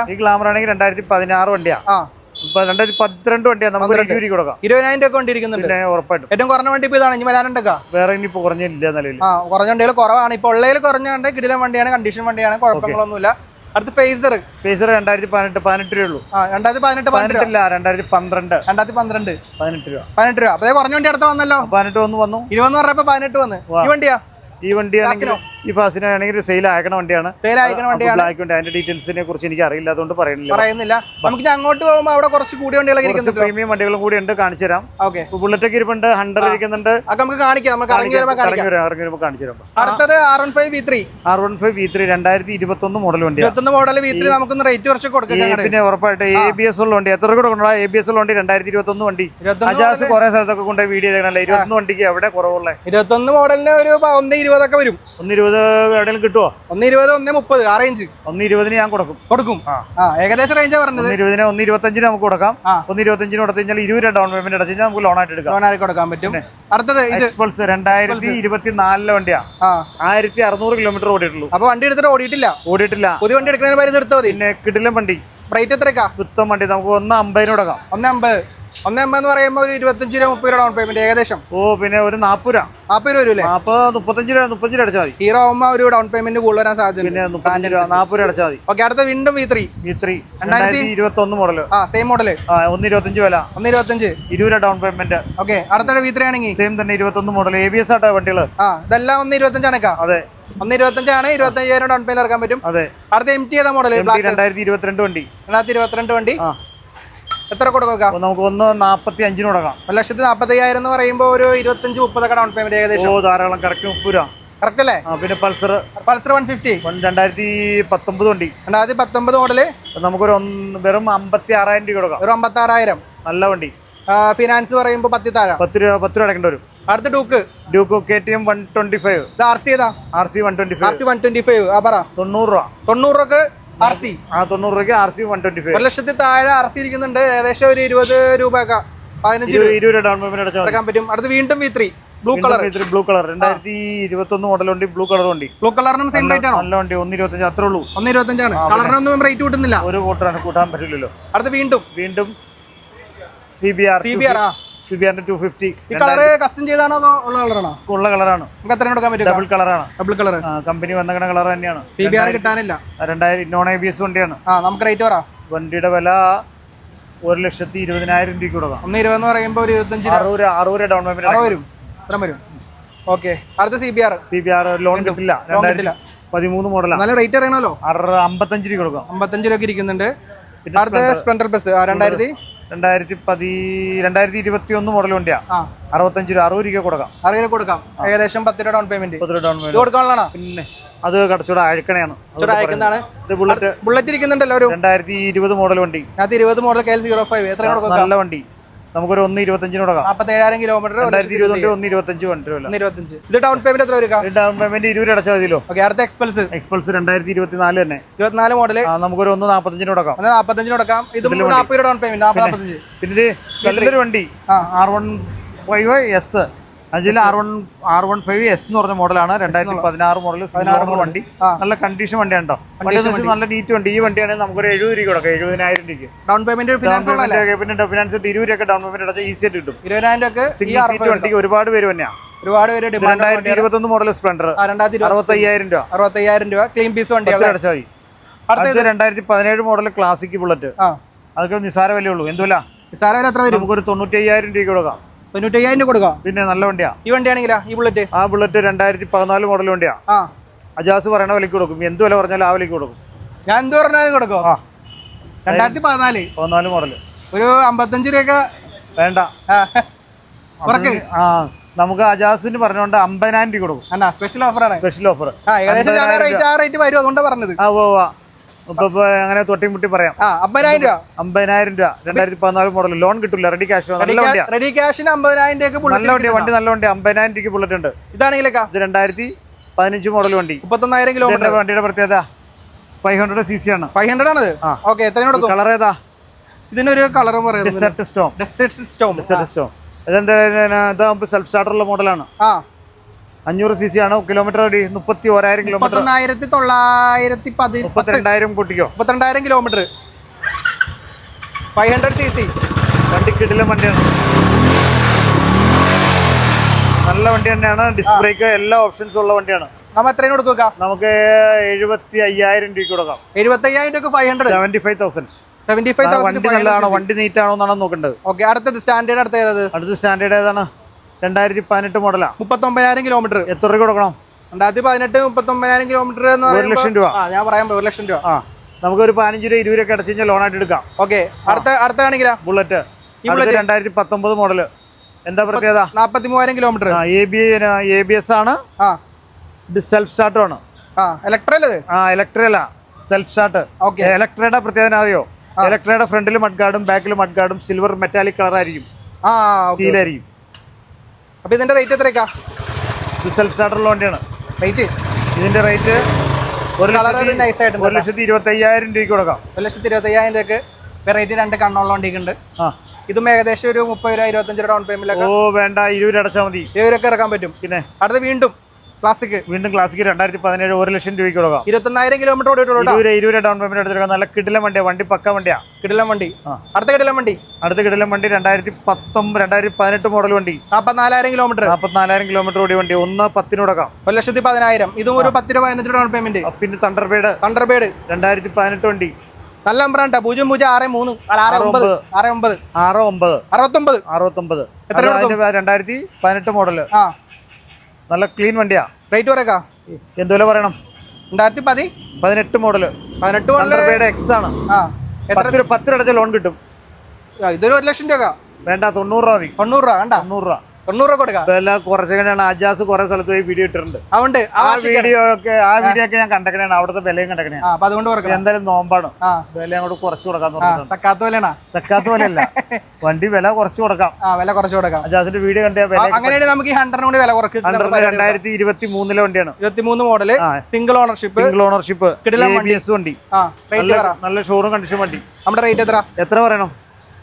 2016 വണ്ടിയാ. 2012 വണ്ടിയാണ്. നമുക്ക് 20 രൂപ കൊടുക്കാം. 20,000 രൂപ കൊണ്ടിരിക്കുന്നുണ്ട്. ഉറപ്പായിട്ടും ഏറ്റവും കുറഞ്ഞ വണ്ടി ഇപ്പൊ ഇതാണ്. ഇനി വരാനുണ്ടോ? വേറെ ഇനി കുറഞ്ഞില്ല. നിലവിൽ കുറഞ്ഞ വണ്ടികൾ കുറവാണ്. ഇപ്പൊ ഉള്ളതിൽ കുറഞ്ഞ കിടിലൻ വണ്ടിയാണ്. കണ്ടീഷൻ വണ്ടിയാണ്. കുഴപ്പങ്ങളൊന്നുമില്ല. അടുത്ത് ഫേസർ 2018 രൂപ ഉള്ളൂ. 2018 2012 രൂപ. അപ്പൊ കുറഞ്ഞ വണ്ടി അടുത്ത് വന്നല്ലോ. 18 വന്നു. 20 പറഞ്ഞപ്പോ 18 വന്ന്. ഈ വണ്ടിയാ? ഈ വണ്ടിയാണെങ്കിൽ ഈ ഫാസിനാണെങ്കിൽ സെയിൽ അയക്കണ വണ്ടിയാണ്. ബ്ലാക്ക് വണ്ടി. അതിന്റെ ഡീറ്റെയിൽസിനെ കുറിച്ച് എനിക്ക് അറിയില്ല, അതുകൊണ്ട് പറയുന്നില്ല. നമുക്ക് അങ്ങോട്ട് പോകുമ്പോൾ അവിടെ കുറച്ച് കൂടിയ വണ്ടികളൊക്കെ പ്രീമിയം വണ്ടികളും കൂടി ഉണ്ട്, കാണിച്ചു തരാം. ബുള്ളറ്റ് ഒക്കെ ഇരിപ്പുണ്ട്, ഹണ്ടർ ഇരിക്കുന്നുണ്ട്. നമുക്ക് കാണിക്കാം, ഇറങ്ങി വരുമ്പോൾ കാണിച്ചു തരാം. അടുത്തത് R15 V3. R15 V3 2021 model വണ്ടി. 21 മോഡൽ V3 നമുക്കൊന്ന് റേറ്റ് കുറച്ച് കൊടുക്കാം. പിന്നെ ഉറപ്പായിട്ട് ABS ഉള്ള വണ്ടി. എത്ര രൂപ കൊടുക്കണം? ABS ഉള്ള വണ്ടി 2021 വണ്ടി. അജാസ് കുറെ സ്ഥലത്തൊക്കെ കൊണ്ട് വീഡിയോ ചെയ്തേക്കണല്ലേ. 21 വണ്ടിക്ക് എവിടെ കുറവുള്ള? 21 മോഡലിന് ഒരു 1.20 ഒക്കെ വരും. 1.20 എവിടെയും കിട്ടുമോ? 1.20 1.30 ആ റേഞ്ച്. 1.20 ഞാൻ കൊടുക്കും. ഏകദേശം റേഞ്ച് പറഞ്ഞത്. 1.20 1.25 നമുക്ക് കൊടുക്കാം. 1.25 കൊടുത്തു കഴിഞ്ഞാൽ 20 ഡൗൺ പേയ്മെന്റ് അടച്ചു കഴിഞ്ഞാൽ നമുക്ക് ലോൺ ആയിട്ട് എടുക്കാം. ലോൺ ആയിട്ട് കൊടുക്കാൻ പറ്റും. അടുത്തത് എക്സ്പൾസ് 2024 വണ്ടിയാ. 1600 കിലോമീറ്റർ ഓടിയിട്ടുള്ളൂ. അപ്പൊ വണ്ടി എടുത്തിട്ട് ഓടിയിട്ടില്ല. പുതിയ വണ്ടി എടുക്കുന്നതിന് പൈസ എടുത്താൽ മതി. പിന്നെ കിടിലം വണ്ടി. റേറ്റ് എത്രക്കാ? പുത്തൻ വണ്ടി നമുക്ക് 1.50 കൊടുക്കാം. 1.50 എന്ന് പറയുമ്പോൾ ഒരു 25-30 ഡൗൺ പേയ്മെന്റ് ഏകദേശം. പിന്നെ ഒരു 40 രൂപ. 40 രൂപ വരും. 35 രൂപ അടച്ചാൽ മതി. ഹീറോ ആവുമ്പോൾ ഒരു ഡൗൺ പേയ്മെന്റ് കൂടുതൽ വരാൻ സാധ്യത. പിന്നെ 40 രൂപ അടച്ചാൽ മതി. ഓക്കെ, അടുത്ത വീണ്ടും V3 2021 മോഡല്. Same model. 1.25 വില. 1.25 20 ഡൗൺ പേയ്മെന്റ്. ഓക്കെ, അടുത്ത V3 ആണെങ്കിൽ സെയിം തന്നെ 21 മോഡൽ. ABS ആട്ടോ വണ്ടികള്. ഇതെല്ലാം 1.25 ആണ്. അതെ, 1.25 ആണ്. 25,000 ഡൗൺ പേയ്മെന്റ് ഇറക്കാൻ പറ്റും. അതെ. അടുത്ത MT ഏതാ മോഡൽ? 2022 വണ്ടി. 2022 വണ്ടി. എത്ര കൊടുക്കാം? നമുക്ക് 1.45 കൊടുക്കാം. 1,45,000 എന്ന് പറയുമ്പോൾ ഒരു 25-30 ഒക്കെ ഡൗൺ പേയ്മെന്റ് ഏകദേശം. ധാരാളം. കറക്റ്റ് 30 രൂപ. കറക്റ്റ് അല്ലേ? പിന്നെ പൾസർ 150 2019 വണ്ടി. 2019 മോഡല്. നമുക്കൊരു വെറും 56,000 രൂപ കൊടുക്കാം. ഒരു 56,000. നല്ല വണ്ടി. ഫിനാൻസ് പറയുമ്പോൾ 10 താഴെ. 10 രൂപ അടക്കേണ്ടി വരും. അടുത്ത ഡ്യൂക്ക് KTM 125. RC ഏതാ? RC 125. 125 പറ. 90 രൂപ. 90 രൂപക്ക് RC. 90 രൂപയ്ക്ക് RC 125. 1 ലക്ഷത്തിൽ താഴെ RC ഇരിക്കുന്നുണ്ട്. ഏകദേശം ഒരു 20 രൂപ 15 ഡൗൺ പേയ്മെന്റ് അടക്കാൻ പറ്റും. അടുത്ത് വീണ്ടും V3 ബ്ലൂ കളർ. 2021 മോഡൽ വണ്ടി. ബ്ലൂ കളർ വണ്ടി. ബ്ലൂ കളറിനും സെയിം റേറ്റ് ആണോ? നല്ല വണ്ടി. 1.25 അത്രേ ഉള്ളൂ. 1.25 ആണ്. കളറിനൊന്നും റേറ്റ് കൂട്ടുന്നില്ല. ഒരു കൂട്ടാൻ പറ്റില്ലല്ലോ. അടുത്ത് വീണ്ടും CBR 250. ഈ കളർ കസ്റ്റം ചെയ്താണോ അതോ ഉള്ള കളറാണോ? ഉള്ള കളറാണ്. നമുക്ക് എത്ര കൊടുക്കാൻ പറ്റും? ഡബിൾ കളറാണ്. Double colour. കമ്പനി വന്ന കളർ തന്നെയാണ്. CBR കിട്ടാനില്ല. 2000 നോൺ ABS വണ്ടിയാണ്. നമുക്ക് റേറ്റ് പറ. വണ്ടിയുടെ വില 1,20,000 രൂപയ്ക്ക് കൊടുക്കാം. 1.20 എന്ന് പറയുമ്പോൾ ഒരു 25 60 ഡൗൺ പേയ്മെന്റ് വരും. ഇത്ര വരും. ഓക്കെ, അടുത്ത CBR ലോൺ കിട്ടില്ല. 2013 മോഡലാണ്. നല്ല റേറ്റ് അറിയണമല്ലോ. 55 രൂപ കൊടുക്കാം. 55 രൂപയ്ക്ക് ഇരിക്കുന്നുണ്ട്. അടുത്ത സ്പ്ലെൻഡർ ബസ് 2021 മോഡൽ വണ്ടിയാ. 65 രൂപ 60 രൂപ കൊടുക്കാം. 60 കൊടുക്കാം. ഏകദേശം 10 രൂപ ഡൗൺ പേയ്മെന്റ്. 10 രൂപ ഡൗൺ പേയ്മെന്റ് കൊടുക്കാനുള്ളതാണ്. പിന്നെ അത് കടച്ചൂടെ അയക്കണയാണ്. അയക്കുന്നതാണ്. ബുള്ളറ്റ് ഇരിക്കുന്നുണ്ടല്ലോ. 2020 മോഡൽ വണ്ടി. 2020 മോഡൽ KL05. എത്ര കൊടുക്കാം? നല്ല വണ്ടി. നമുക്കൊരു 1.25 കൊടുക്കാം. 47,000 കിലോമീറ്റർ. 2020 1.25 വണ്ടി. 1.25. ഇത് ഡൗൺ പേയ്മെന്റ് എത്ര വരും? ഡൗൺ പേയ്മെന്റ് 20 രൂപ അടച്ചാൽ മതിയല്ലോ. ഓക്കെ, അടുത്ത എക്സ്പൾസ് 2024 തന്നെ. 24 മോഡൽ. നമുക്കൊരു 1.45 കൊടുക്കാം. 1.45 കൊടുക്കാം. ഇത് 40 രൂപ ഡൗൺ പേയ്മെന്റ്. 45. പിന്നെ നല്ലൊരു വണ്ടി R15S. അതിൽ R15S എന്ന് പറഞ്ഞ മോഡലാണ്. 2016 മോഡൽ വണ്ടി. നല്ല കണ്ടീഷൻ വണ്ടിയാണ് കേട്ടോ. നല്ല നീറ്റ് വണ്ടി. ഈ വണ്ടിയാണെങ്കിൽ നമുക്കൊരു 70 രൂപ കൊടുക്കാം. 70,000 രൂപയ്ക്ക് ഡൗൺ പേയ്മെന്റ്. പിന്നെ ഫിനാൻസ് 20 രൂപ ഡൗൺ പേയ്മെന്റ് അടച്ചാൽ ഈസി ആയിട്ട് കിട്ടും. 20,000 സീറ്റ് വണ്ടിക്ക് ഒരുപാട് പേര് തന്നെയാണ്. ഒരുപാട് പേര് 2021 മോഡൽ സ്പ്ലെൻഡർ 65,000 രൂപ. 65,000 രൂപ ക്ലീൻ പീസ് വണ്ടി അടച്ചാൽ മതി. അടുത്ത 2017 മോഡൽ ക്ലാസിക് ബുള്ളറ്റ്. അതൊക്കെ നിസാര വിലയുള്ളൂ. എന്തുല്ല നിസാര വില എത്ര വരും? നമുക്കൊരു 95,000 രൂപ കൊടുക്കാം. 95,000 രൂപ കൊടുക്കാം. പിന്നെ നല്ല വണ്ടിയാ. ഈ വണ്ടിയാണെങ്കിലാ ഈ ബുള്ളറ്റ്? ആ ബുള്ളറ്റ് 2014 മോഡൽ വണ്ടിയാ. അജാസ് പറയണ വിലക്ക് കൊടുക്കും. എന്ത് വില പറഞ്ഞാലും ആ വിലക്ക് കൊടുക്കും. ഞാൻ എന്ത് പറഞ്ഞാലും കൊടുക്കും. 2014 മോഡൽ ഒരു 55 രൂപ വേണ്ട. നമുക്ക് അജാസിന് പറഞ്ഞോണ്ട് 50,000 രൂപ കൊടുക്കും. സ്പെഷ്യൽ ഓഫറാണ്. Special offer. ഏകദേശം റേറ്റ് വരും. അതുകൊണ്ടാണ് പറഞ്ഞത്. അങ്ങനെ തൊട്ടിമുട്ടി പറയാം. 50,000 രൂപ. 50,000 രൂപ 2014 മോഡൽ. ലോൺ കിട്ടില്ല. Ready cash. നല്ല വണ്ടിയാ. റെഡി ക്യാഷിന് 50,000 രൂപ. നല്ല വണ്ടിയാ. വണ്ടി നല്ല വണ്ടി. 50,000 രൂപ ബുള്ളറ്റ് ഉണ്ട്. ഇതാണെങ്കിലൊക്കെ ഇത് 2015 മോഡൽ വണ്ടി. 31,000 കിലോമീറ്റർ. വണ്ടിയുടെ പ്രത്യേകത 500 cc ആണ്. 500 ആണത്. ഓക്കെ, എത്ര കൊടുക്കും? കളർ ഏതാ? ഇതിനൊരു കളർ പറയുന്നത് ഡെസേർട്ട് സ്റ്റോം. ഇതെന്താ സെൽഫ് സ്റ്റാർട്ടർ ഉള്ള മോഡലാണ്. 500 cc ആണ്. Kilometre 31,000 kilometre. 32,000 കൂട്ടിക്കോ. 32,000 കിലോമീറ്റർ. 500 cc. വണ്ടി കിടിലൻ വണ്ടിയാണ്. നല്ല വണ്ടി തന്നെയാണ്. ഡിസ്ക് ബ്രേക്ക് എല്ലാ ഓപ്ഷൻസും ഉള്ള വണ്ടിയാണ്. നമ്മൾ എത്രയും കൊടുക്കുക? നമുക്ക് 75,000 രൂപ കൊടുക്കാം. 75,000 രൂപ 500. 75,000. വണ്ടി നല്ലതാണോ, വണ്ടി നീറ്റ് ആണോ എന്നാണ് നോക്കേണ്ടത്. ഓക്കെ, അടുത്തത് സ്റ്റാൻഡേർഡ്. അടുത്ത സ്റ്റാൻഡേർഡ് ഏതാണ്? 2018 മോഡലാണ്. 39,000 കിലോമീറ്റർ. എത്ര രൂപ കൊടുക്കണം? 2018 39,000 കിലോമീറ്റർ എന്ന് ₹1 ലക്ഷം. ഞാൻ പറയാം 1 ലക്ഷം രൂപ. നമുക്ക് ഒരു 15 രൂപ 20 രൂപ അടച്ചു കഴിഞ്ഞാൽ ലോണായിട്ട് എടുക്കാം. ഓക്കെ, അടുത്ത കാണിക്കലാ ബുള്ളറ്റ് 2019 മോഡല്. എന്താ പ്രത്യേകത? 43,000 കിലോമീറ്റർ. ABS ആണ്, സെൽഫ് സ്റ്റാർട്ടും ആണ്. ഇലക്ട്രല്ല, സെൽഫ് സ്റ്റാർട്ട്. ഇലക്ട്രയുടെ പ്രത്യേകത അറിയോ? ഇലക്ട്രയുടെ ഫ്രണ്ടിൽ മഡ് ഗാർഡും ബാക്കിൽ മഡ് ഗാർഡും സിൽവർ മെറ്റാലിക് കളർ ആയിരിക്കും, സ്റ്റീലായിരിക്കും. അപ്പൊ ഇതിന്റെ റേറ്റ് എത്രയൊക്കെ? ഇത് സെൽഫ് സ്റ്റാർട്ടറുള്ള വണ്ടിയാണ്. റേറ്റ് ഇതിന്റെ റേറ്റ് 1,25,000 രൂപയ്ക്ക് കൊടുക്കാം. 1,25,000 രൂപയ്ക്ക് വെറൈറ്റി 2 കണ്ണുള്ള വണ്ടിയൊക്കെ ഉണ്ട്. ഇതും ഏകദേശം ഒരു 30 രൂപ 25 രൂപ ഡൗൺ പേയ്മെന്റ്. വേണ്ട, 20 രൂപ അടച്ചാൽ മതി. 20 രൂപ ഇറക്കാൻ പറ്റും. പിന്നെ അടുത്ത വീണ്ടും ക്ലാസിക് 2017 1 ലക്ഷം രൂപയ്ക്ക് കൊടുക്കാം. 21,000 കിലോമീറ്റർ ഓടിയിട്ടുള്ളൂ. 20 ഡൗൺ പേയ്മെന്റ് എടുത്തിരിക്കാം. നല്ല കിടിലം വണ്ടിയാണ്, വണ്ടി പക്ക വണ്ടിയാ. കിടിലം വണ്ടി. അടുത്ത കിടിലം വണ്ടി 2018 മോഡൽ വണ്ടി. 44,000 കിലോമീറ്റർ. 44,000 കിലോമീറ്റർ ഓടിയ വണ്ടി. 1,10 കൊടുക്കാം. 1,10,000. ഇതും ഒരു 10 രൂപ 15 ഡൗൺ പേയ്മെന്റ്. പിന്നെ തണ്ടർബേഡ് 2018 വണ്ടി. നല്ല നമ്പർ ആണ്. 0063 69 2018 മോഡല്. നല്ല ക്ലീൻ വണ്ടിയാ. റേറ്റ് പറയാ എന്തുപോലെ പറയണം? 2018 മോഡല്. 18 എക്സ് ആണ്. 10 അടച്ച ലോൺ കിട്ടും. ഇതൊരു 1 ലക്ഷം രൂപ വേണ്ട, 90 രൂപ മതി. 90 രൂപ വേണ്ട, 90 രൂപ കൊടുക്കാം. കുറച്ചൊക്കെയാണ് അജാസ് കുറെ സ്ഥലത്ത് പോയി വീഡിയോ ഇട്ടിട്ടുണ്ട്. ആ വീഡിയോ ഒക്കെ ഞാൻ കണ്ടക്കണേണ്. അവിടുത്തെ വിലയും കണ്ടക്കണേണ്. എന്തായാലും നോമ്പാണ്, വില അങ്ങോട്ട് കുറച്ച് കൊടുക്കാന്ന് പറഞ്ഞു. സക്കാത്ത് വിലയല്ല, വണ്ടി വില കുറച്ച് കൊടുക്കാം. അജാസിന്റെ വീഡിയോ കണ്ട അങ്ങനെയാണ് നമുക്ക് ഈ 100 വില കുറയ്ക്കും. 2023 വണ്ടിയാണ്. 23 മോഡല്, സിംഗിൾ ഓണർഷിപ്പ്. വണ്ടി, നല്ല ഷോറൂം കണ്ടീഷൻ വണ്ടി. നമ്മുടെ റേറ്റ് എത്ര പറയണം?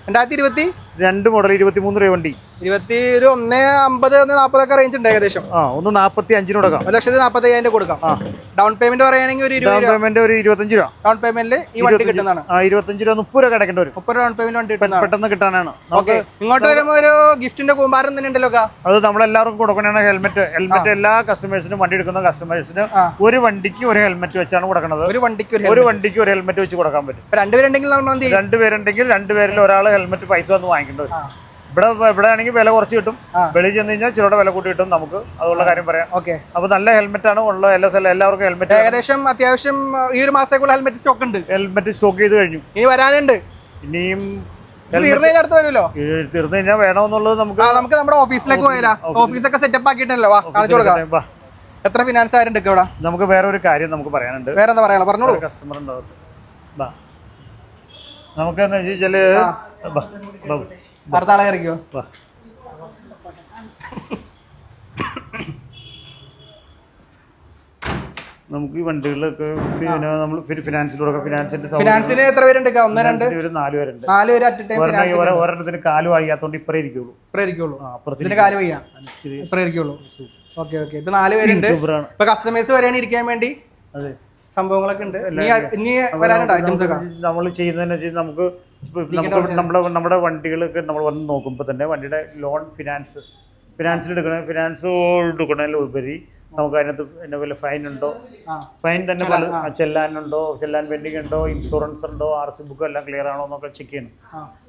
2022 മോഡൽ 23 രൂപ വണ്ടി. 1,50,1,40 റേഞ്ച് ഉണ്ട് ഏകദേശം. 1,45 കൊടുക്കാം. 1,45,000 കൊടുക്കാം. ഡൗൺ പേയ്മെന്റ് പറയുകയാണെങ്കിൽ ഒരു 25 രൂപ ഡൗൺ പേയ്മെന്റിൽ ഈ വണ്ടി കിട്ടുന്നതാണ്. 25 രൂപ 30 രൂപ കിടക്കേണ്ടി വരും. 30 ഡൗൺ പേയ്മെന്റ് വണ്ടി പെട്ടെന്ന് കിട്ടാനാണ്. ഇങ്ങോട്ട് വരുമ്പോൾ ഒരു ഗിഫ്റ്റിന്റെ കൂമ്പാരം തന്നെ ഉണ്ടല്ലോ. അത് നമ്മളെല്ലാവർക്കും കൊടുക്കണതാണ്. ഹെൽമെറ്റ് എല്ലാ കസ്റ്റമേഴ്സിനും, വണ്ടി എടുക്കുന്ന കസ്റ്റമേഴ്സിന് ഒരു വണ്ടിക്ക് ഒരു ഹെൽമെറ്റ് വെച്ചാണ് കൊടുക്കുന്നത്. ഒരു വണ്ടിക്ക് ഒരു ഹെൽമെറ്റ് വെച്ച് കൊടുക്കാൻ പറ്റും. 2 പേരുണ്ടെങ്കിൽ 2 പേരിൽ ഒരാൾ ഹെൽമെറ്റ് പൈസ വന്ന് വാങ്ങിക്കേണ്ടി വരും. ഇവിടെ ആണെങ്കിൽ വില കുറച്ച് കിട്ടും. വെളിയിൽ ചെന്ന് കഴിഞ്ഞാൽ ചിലരുടെ വില കൂട്ടി കിട്ടും. നമുക്ക് അതുള്ള കാര്യം പറയാം. അപ്പൊ നല്ല ഹെൽമെറ്റ് ആണ് ഉള്ള എല്ലാവർക്കും ഹെൽമെറ്റ്. ഏകദേശം അത്യാവശ്യം ഈ ഒരു മാസത്തേക്കുള്ള ഹെൽമെറ്റ് സ്റ്റോക്ക് ഉണ്ട്. ഹെൽമെറ്റ് സ്റ്റോക്ക് ചെയ്ത് കഴിഞ്ഞു. ഇനി വരാനുണ്ട്. ഇനിയും തീർന്നു വരുമല്ലോ. തീർന്നു കഴിഞ്ഞാൽ വേണമെന്നുള്ളത് നമുക്ക് നമ്മുടെ ഓഫീസിലേക്ക് പോയാലോ? ഓഫീസൊക്കെ സെറ്റപ്പ് ആക്കിയിട്ടല്ലോ. കാണിച്ചു കൊടുക്കാം. എത്ര ഫിനാൻസ് ആയിട്ടുണ്ട് ഇവിടെ? നമുക്ക് വേറെ ഒരു കാര്യം നമുക്ക് പറയാനുണ്ട്. വേറെ എന്താ പറയാ? പറഞ്ഞോളൂ. കസ്റ്റമർ ഉണ്ടാവും. നമുക്ക് എന്താ വെച്ചാല് അടുത്ത ആളെ ഇറക്കിയോ? നമുക്ക് ഈ വണ്ടികളിലൊക്കെ നമ്മൾ ഫിനാൻസിലൂടെ ഫിനാൻസിന് എത്ര പേരുണ്ട്? 1 2 4 പേരുണ്ട്. 4 പേര് അറ്റ് ടൈം. ഒരെണ്ണത്തിന് കാല് വഴിയാത്തോണ്ട് ഇപ്പറേ ഇരിക്കുള്ളൂ. ഓക്കെ. ഇപ്പൊ 4 പേരുണ്ട്. ഇപ്പൊ കസ്റ്റമേഴ്സ് വരെയാണ് ഇരിക്കാൻ വേണ്ടി സംഭവങ്ങളൊക്കെ ഉണ്ട്. ഇനി വരാനുണ്ട് ഐറ്റംസ് ഒക്കെ. നമ്മൾ ചെയ്യുന്നതെന്ന് നമുക്ക് നമ്മുടെ വണ്ടികളൊക്കെ നമ്മൾ വന്ന് നോക്കുമ്പോൾ തന്നെ വണ്ടിയുടെ ലോൺ ഫിനാൻസിൽ എടുക്കണതിലുപരി നമുക്ക് അതിനകത്ത് എന്നെ വല്ല ഫൈൻ ഉണ്ടോ, ഫൈൻ തന്നെ പല ചെല്ലാൻ പെൻഡിങ് ഉണ്ടോ, ഇൻഷുറൻസ് ഉണ്ടോ, RC ബുക്ക് എല്ലാം ക്ലിയർ ആണോ എന്നൊക്കെ ചെക്ക് ചെയ്യണം.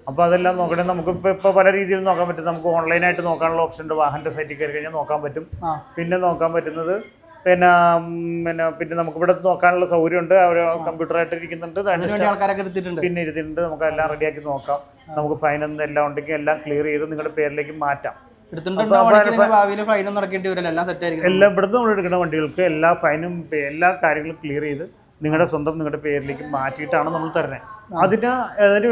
അപ്പോൾ അതെല്ലാം നോക്കണേ. നമുക്ക് ഇപ്പോൾ പല രീതിയിൽ നോക്കാൻ പറ്റും. നമുക്ക് ഓൺലൈനായിട്ട് നോക്കാനുള്ള ഓപ്ഷൻ ഉണ്ട്. വാഹനൻ്റെ സൈറ്റിൽ കയറി കഴിഞ്ഞാൽ നോക്കാൻ പറ്റും. പിന്നെ നോക്കാൻ പറ്റുന്നത് പിന്നെ നമുക്ക് ഇവിടെ നോക്കാനുള്ള സൗകര്യമുണ്ട്. അവർ കമ്പ്യൂട്ടറായിട്ട് ഇരിക്കുന്നുണ്ട്. പിന്നെ ഇരുത്തിട്ടുണ്ട്. നമുക്ക് എല്ലാം റെഡിയാക്കി നോക്കാം. നമുക്ക് ഫൈനൊന്നും എല്ലാം ഉണ്ടെങ്കിൽ എല്ലാം ക്ലിയർ ചെയ്ത് നിങ്ങളുടെ പേരിലേക്ക് മാറ്റാം. എല്ലാം ഇവിടുന്ന് നമ്മൾ എടുക്കുന്ന വണ്ടികൾക്ക് എല്ലാ ഫൈനും എല്ലാ കാര്യങ്ങളും ക്ലിയർ ചെയ്ത് നിങ്ങളുടെ പേരിലേക്ക് മാറ്റിയിട്ടാണ് നമ്മൾ തരുന്നത്. അതിന്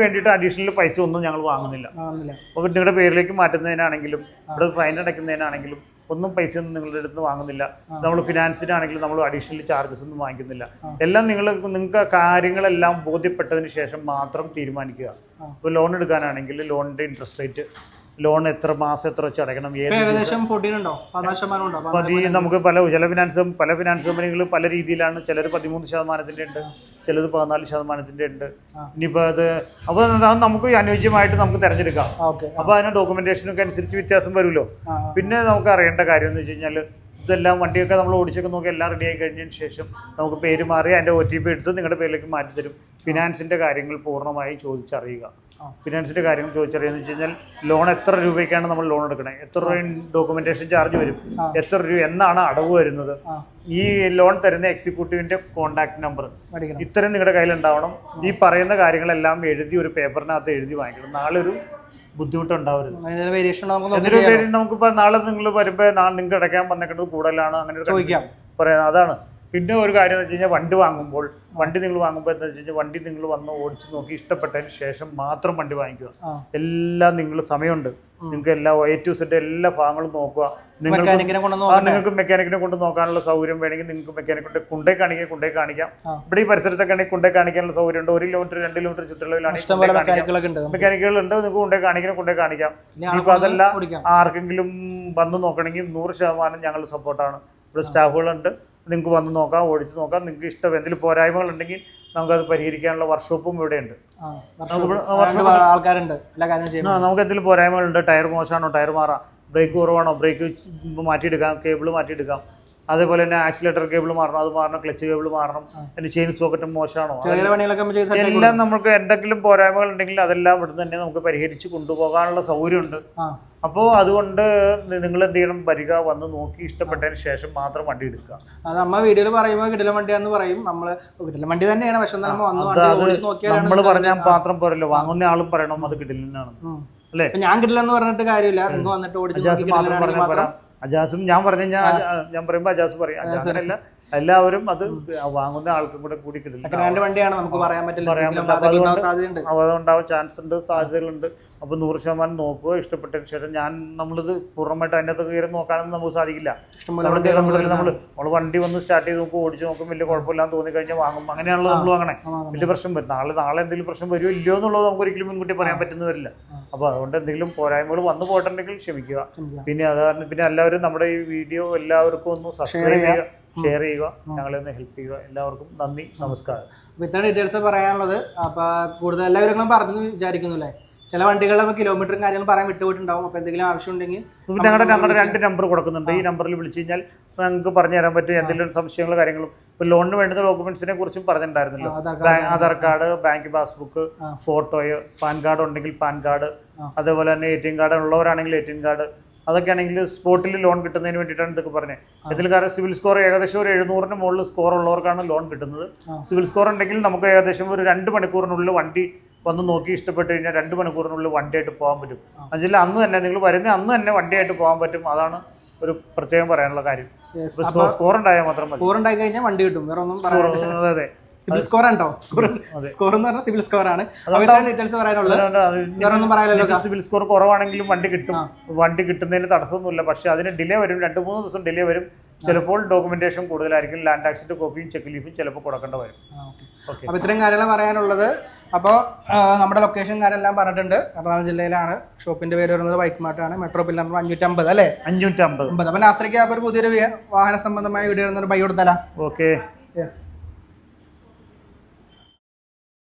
വേണ്ടിയിട്ട് അഡീഷണൽ പൈസ ഒന്നും ഞങ്ങൾ വാങ്ങുന്നില്ല. അപ്പോൾ നിങ്ങളുടെ പേരിലേക്ക് മാറ്റുന്നതിനാണെങ്കിലും ഇവിടെ ഫൈൻ അടയ്ക്കുന്നതിനാണെങ്കിലും ഒന്നും പൈസയൊന്നും നിങ്ങളുടെ അടുത്ത് വാങ്ങുന്നില്ല. നമ്മൾ ഫിനാൻസിനാണെങ്കിലും നമ്മൾ അഡീഷണൽ ചാർജസ് ഒന്നും വാങ്ങിക്കുന്നില്ല. എല്ലാം നിങ്ങൾക്ക് കാര്യങ്ങളെല്ലാം ബോധ്യപ്പെട്ടതിന് ശേഷം മാത്രം തീരുമാനിക്കുക. ഇപ്പോൾ ലോൺ എടുക്കാനാണെങ്കിൽ ലോണിൻ്റെ ഇൻട്രസ്റ്റ് റേറ്റ്, ലോൺ എത്ര മാസം എത്ര വെച്ച് അടയ്ക്കണം, നമുക്ക് ചില ഫിനാൻസ് കമ്പനികൾ പല രീതിയിലാണ്. ചിലർ 13% ഉണ്ട്, ചിലത് 14% ഉണ്ട്. ഇനിയിപ്പോൾ അപ്പോൾ നമുക്ക് അനുയോജ്യമായിട്ട് നമുക്ക് തിരഞ്ഞെടുക്കാം. അപ്പോൾ അതിന് ഡോക്യുമെന്റേഷനൊക്കെ അനുസരിച്ച് വ്യത്യാസം വരുമല്ലോ. പിന്നെ നമുക്ക് അറിയേണ്ട കാര്യം എന്ന് വെച്ച് കഴിഞ്ഞാൽ ഇതെല്ലാം വണ്ടിയൊക്കെ നമ്മൾ ഓടിച്ചൊക്കെ നോക്കി എല്ലാം റെഡി ആയി കഴിഞ്ഞതിന് ശേഷം നമുക്ക് പേര് മാറി അതിൻ്റെ OTP എടുത്ത് നിങ്ങളുടെ പേരിലേക്ക് മാറ്റി തരും. ഫിനാൻസിൻ്റെ കാര്യങ്ങൾ പൂർണ്ണമായി ചോദിച്ചറിയുക. ഫിനാൻസിൻ്റെ കാര്യങ്ങൾ ചോദിച്ചറിയാന്ന് വെച്ച് കഴിഞ്ഞാൽ ലോൺ എത്ര രൂപയ്ക്കാണ് നമ്മൾ ലോൺ എടുക്കണേ, എത്ര രൂപ ഡോക്യുമെന്റേഷൻ ചാർജ് വരും, എത്ര രൂപ എന്നാണ് അടവ് വരുന്നത്, ഈ ലോൺ തരുന്ന എക്സിക്യൂട്ടീവിന്റെ കോൺടാക്ട് നമ്പർ ഇത്രയും നിങ്ങളുടെ കയ്യിലുണ്ടാവണം. ഈ പറയുന്ന കാര്യങ്ങളെല്ലാം എഴുതി ഒരു പേപ്പറിനകത്ത് എഴുതി വാങ്ങിക്കണം. നാളെ ഒരു ബുദ്ധിമുട്ടുണ്ടാവരുത്. നമുക്കിപ്പോൾ നാളെ നിങ്ങൾ വരുമ്പോൾ നിങ്ങൾക്ക് അടയ്ക്കാൻ വന്നേക്കുന്നത് കൂടുതലാണ്, അങ്ങനെ പറയാം. അതാണ്. പിന്നെ ഒരു കാര്യം എന്ന് വെച്ച് കഴിഞ്ഞാൽ വണ്ടി വാങ്ങുമ്പോൾ നിങ്ങൾ വാങ്ങുമ്പോൾ എന്താ വെച്ച് കഴിഞ്ഞാൽ വണ്ടി നിങ്ങൾ വന്ന് ഓടിച്ച് നോക്കി ഇഷ്ടപ്പെട്ടതിന് ശേഷം മാത്രം വണ്ടി വാങ്ങിക്കുക. എല്ലാം നിങ്ങൾ സമയമുണ്ട്, നിങ്ങൾക്ക് എല്ലാ A to Z എല്ലാ ഭാഗങ്ങളും നോക്കുക. നിങ്ങൾക്ക് മെക്കാനിക്കിനെ കൊണ്ട് നോക്കാനുള്ള സൗകര്യം വേണമെങ്കിൽ നിങ്ങൾക്ക് മെക്കാനിക്കിന്റെ കൊണ്ടേ കാണിക്കാം. ഇവിടെ ഈ പരിസരത്തൊക്കെ ആണെങ്കിൽ കൊണ്ടേ കാണിക്കാനുള്ള സൗകര്യം ഉണ്ട്. 1 കിലോമീറ്റർ 2 കിലോമീറ്റർ ചുറ്റളവിലാണെങ്കിൽ മെക്കാനിക്കുകളുണ്ട്, നിങ്ങൾക്ക് കൊണ്ടേ കാണിക്കാം. ഇനിയിപ്പോൾ അതല്ല ആർക്കെങ്കിലും വന്ന് നോക്കണമെങ്കിൽ 100% ഞങ്ങൾ സപ്പോർട്ടാണ്. ഇവിടെ സ്റ്റാഫുകളുണ്ട്, നിങ്ങൾക്ക് വന്ന് നോക്കാം, ഓടിച്ച് നോക്കാം. നിങ്ങൾക്ക് ഇഷ്ടം എന്തെങ്കിലും പോരായ്മകളുണ്ടെങ്കിൽ നമുക്കത് പരിഹരിക്കാനുള്ള വർക്ക്ഷോപ്പും ഇവിടെ ഉണ്ട്. ആൾക്കാരുണ്ട്, നമുക്ക് എന്തെങ്കിലും പോരായ്മകളുണ്ട്, ടയർ മോശമാണോ ടയർ മാറാം, ബ്രേക്ക് കുറവാണോ ബ്രേക്ക് മാറ്റിയെടുക്കാം, കേബിൾ മാറ്റിയെടുക്കാം. അതേപോലെ തന്നെ ആക്സിലേറ്റർ കേബിൾ മാറണം, അത് മാറണം, ക്ലച്ച് കേബിൾ മാറണം, അതിന് ചെയിൻ സോക്കറ്റും മോശമാണോ, എല്ലാം നമുക്ക് എന്തെങ്കിലും പോരായ്മകൾ ഉണ്ടെങ്കിൽ അതെല്ലാം ഇവിടുന്ന് തന്നെ നമുക്ക് പരിഹരിച്ച് കൊണ്ടുപോകാനുള്ള സൗകര്യമുണ്ട്. അപ്പോൾ അതുകൊണ്ട് നിങ്ങൾ എന്ത് ചെയ്യണം, വരിക, വന്ന് നോക്കി ഇഷ്ടപ്പെട്ടതിന് ശേഷം മാത്രം വണ്ടി എടുക്കുക. അത് നമ്മ വീഡിയോയിൽ പറയുമ്പോൾ കിടിലൻ വണ്ടിയാന്ന് പറയും, നമ്മള് കിടിലൻ വണ്ടി തന്നെയാണ്. പക്ഷെ നമ്മൾ പറഞ്ഞാൽ മാത്രം പോരല്ലോ, വാങ്ങുന്ന ആളും പറയണം അത് കിടിലനാണ് അല്ലേ. ഞാൻ കിടിലെന്ന് പറഞ്ഞിട്ട് കാര്യമില്ല, നിങ്ങൾ വന്നിട്ട് ഓടിച്ച് അജാസും ഞാൻ പറയുമ്പോൾ അജാസ് പറയും, അജാസിനല്ല എല്ലാവരും അത് വാങ്ങുന്ന ആൾക്കും കൂടി കിട്ടില്ല. വണ്ടിയാണ്, നമുക്ക് പറയാൻ പറ്റില്ല, അതുണ്ടാവാൻ ചാൻസ് ഉണ്ട്, സാധ്യതകളുണ്ട്. അപ്പോൾ 100% നോക്കുക. ഇഷ്ടപ്പെട്ടതിന് ശേഷം നമ്മളിത് പൂർണ്ണമായിട്ട് അതിനകത്ത് കയറി നോക്കാനൊന്നും നമുക്ക് സാധിക്കില്ല. നമ്മൾ വണ്ടി വന്ന് സ്റ്റാർട്ട് ചെയ്ത് നോക്കും, ഓടിച്ച് നോക്കും, വലിയ കുഴപ്പമില്ലാന്ന് തോന്നിക്കഴിഞ്ഞാൽ വാങ്ങും. അങ്ങനെയാണല്ലോ നമ്മൾ വാങ്ങണേ. വലിയ പ്രശ്നം വരും, നാളെ എന്തെങ്കിലും പ്രശ്നം വരുമോ ഇല്ലയോ എന്നുള്ളത് നമുക്ക് ഒരിക്കലും മുൻകൂട്ടി പറയാൻ പറ്റുന്ന വരില്ല. അപ്പോൾ അതുകൊണ്ട് എന്തെങ്കിലും പോരായ്മകൾ വന്നു പോയിട്ടുണ്ടെങ്കിൽ ക്ഷമിക്കുക. പിന്നെ എല്ലാവരും നമ്മുടെ ഈ വീഡിയോ എല്ലാവർക്കും ഒന്ന് സബ്സ്ക്രൈബ് ചെയ്യുക, ഷെയർ ചെയ്യുക, ഞങ്ങളെ ഒന്ന് ഹെൽപ്പ് ചെയ്യുക. എല്ലാവർക്കും നന്ദി, നമസ്കാരം. ഇത്ര ഡീറ്റെയിൽസ് പറയാനുള്ളത്. അപ്പോൾ കൂടുതൽ എല്ലാവരും പറഞ്ഞു വിചാരിക്കുന്നില്ലേ, ചില വണ്ടികളുടെ കിലോമീറ്ററും കാര്യങ്ങളും പറയാൻ വിട്ടുപോയിട്ടുണ്ടാവും. അപ്പോൾ എന്തെങ്കിലും ആവശ്യം ഉണ്ടെങ്കിൽ ഞങ്ങളുടെ 2 നമ്പർ കൊടുക്കുന്നുണ്ട്. ഈ നമ്പറിൽ വിളിച്ചു കഴിഞ്ഞാൽ ഞങ്ങൾക്ക് പറഞ്ഞു തരാൻ പറ്റും. എന്തെങ്കിലും സംശയങ്ങളും കാര്യങ്ങളും ഇപ്പോൾ ലോണിന് വേണ്ടുന്ന ഡോക്യുമെന്റ്സിനെ കുറിച്ചും പറഞ്ഞിട്ടുണ്ടായിരുന്നല്ലോ. ആധാർ കാർഡ്, ബാങ്ക് പാസ്ബുക്ക്, ഫോട്ടോയോ, പാൻ കാർഡ് ഉണ്ടെങ്കിൽ പാൻ കാർഡ്, അതേപോലെ തന്നെ ATM കാർഡ് ഉള്ളവരാണെങ്കിൽ ATM കാർഡ്, അതൊക്കെ ആണെങ്കിൽ സ്പോട്ടിൽ ലോൺ കിട്ടുന്നതിന് വേണ്ടിയിട്ടാണ് ഇതൊക്കെ പറഞ്ഞത്. ഇതിൽ കാരണം സിവിൽ സ്കോർ ഏകദേശം ഒരു 700-ന് മുകളിൽ സ്കോർ ഉള്ളവർക്കാണ് ലോൺ കിട്ടുന്നത്. സിവിൽ സ്കോർ ഉണ്ടെങ്കിൽ നമുക്ക് ഏകദേശം ഒരു 2 മണിക്കൂറിനുള്ളിൽ വണ്ടി വന്ന് നോക്കി ഇഷ്ടപ്പെട്ട് കഴിഞ്ഞാൽ 2 മണിക്കൂറിനുള്ളിൽ വണ്ടിയായിട്ട് പോകാൻ പറ്റും. അതിൽ അന്ന് തന്നെ നിങ്ങൾ വരുന്ന അന്ന് തന്നെ വണ്ടിയായിട്ട് പോകാൻ പറ്റും. അതാണ് ഒരു പ്രത്യേകം പറയാനുള്ള കാര്യം. സ്കോർ ഉണ്ടായാൽ മാത്രം മതി. സ്കോർ ഉണ്ടായി കഴിഞ്ഞാൽ വണ്ടി കിട്ടും, വേറെ ഒന്നും. അതെ, സിവിൽ സ്കോർ ആണോ? സ്കോർ എന്ന് പറഞ്ഞാൽ സിവിൽ സ്കോർ ആണ്. സിവിൽ സ്കോർ കുറവാണെങ്കിലും വണ്ടി കിട്ടും. വണ്ടി കിട്ടുന്നതിന് തടസ്സമൊന്നുമില്ല. പക്ഷെ അതിന് ഡിലേ വരും, 2-3 ദിവസം ഡിലേ വരും. ചിലപ്പോൾ ഡോക്യുമെന്റേഷൻ കൂടുതലായിരിക്കും. ലാൻഡ് ടാക്സിന്റെ കോപ്പിയും ചെക്ക് ലീഫും ചിലപ്പോൾ കൊടുക്കേണ്ട വരും. അപ്പോൾ ഇത്രയും കാര്യങ്ങൾ പറയാനുള്ളത്. അപ്പോൾ നമ്മുടെ ലൊക്കേഷൻ കാര്യമെല്ലാം പറഞ്ഞിട്ടുണ്ട്. എറണാകുളം ജില്ലയിലാണ്. ഷോപ്പിന്റെ പേര് വരുന്നത് ബൈക്ക് മാർട്ടാണ്. മെട്രോ പില്ലർ നമ്പർ 550 അല്ലേ? 550. അപ്പോൾ നാസറിക്ക് ഒരു പുതിയൊരു വാഹന സംബന്ധമായ വീഡിയോ ബൈ കൊടുത്താലോ? Okay, yes.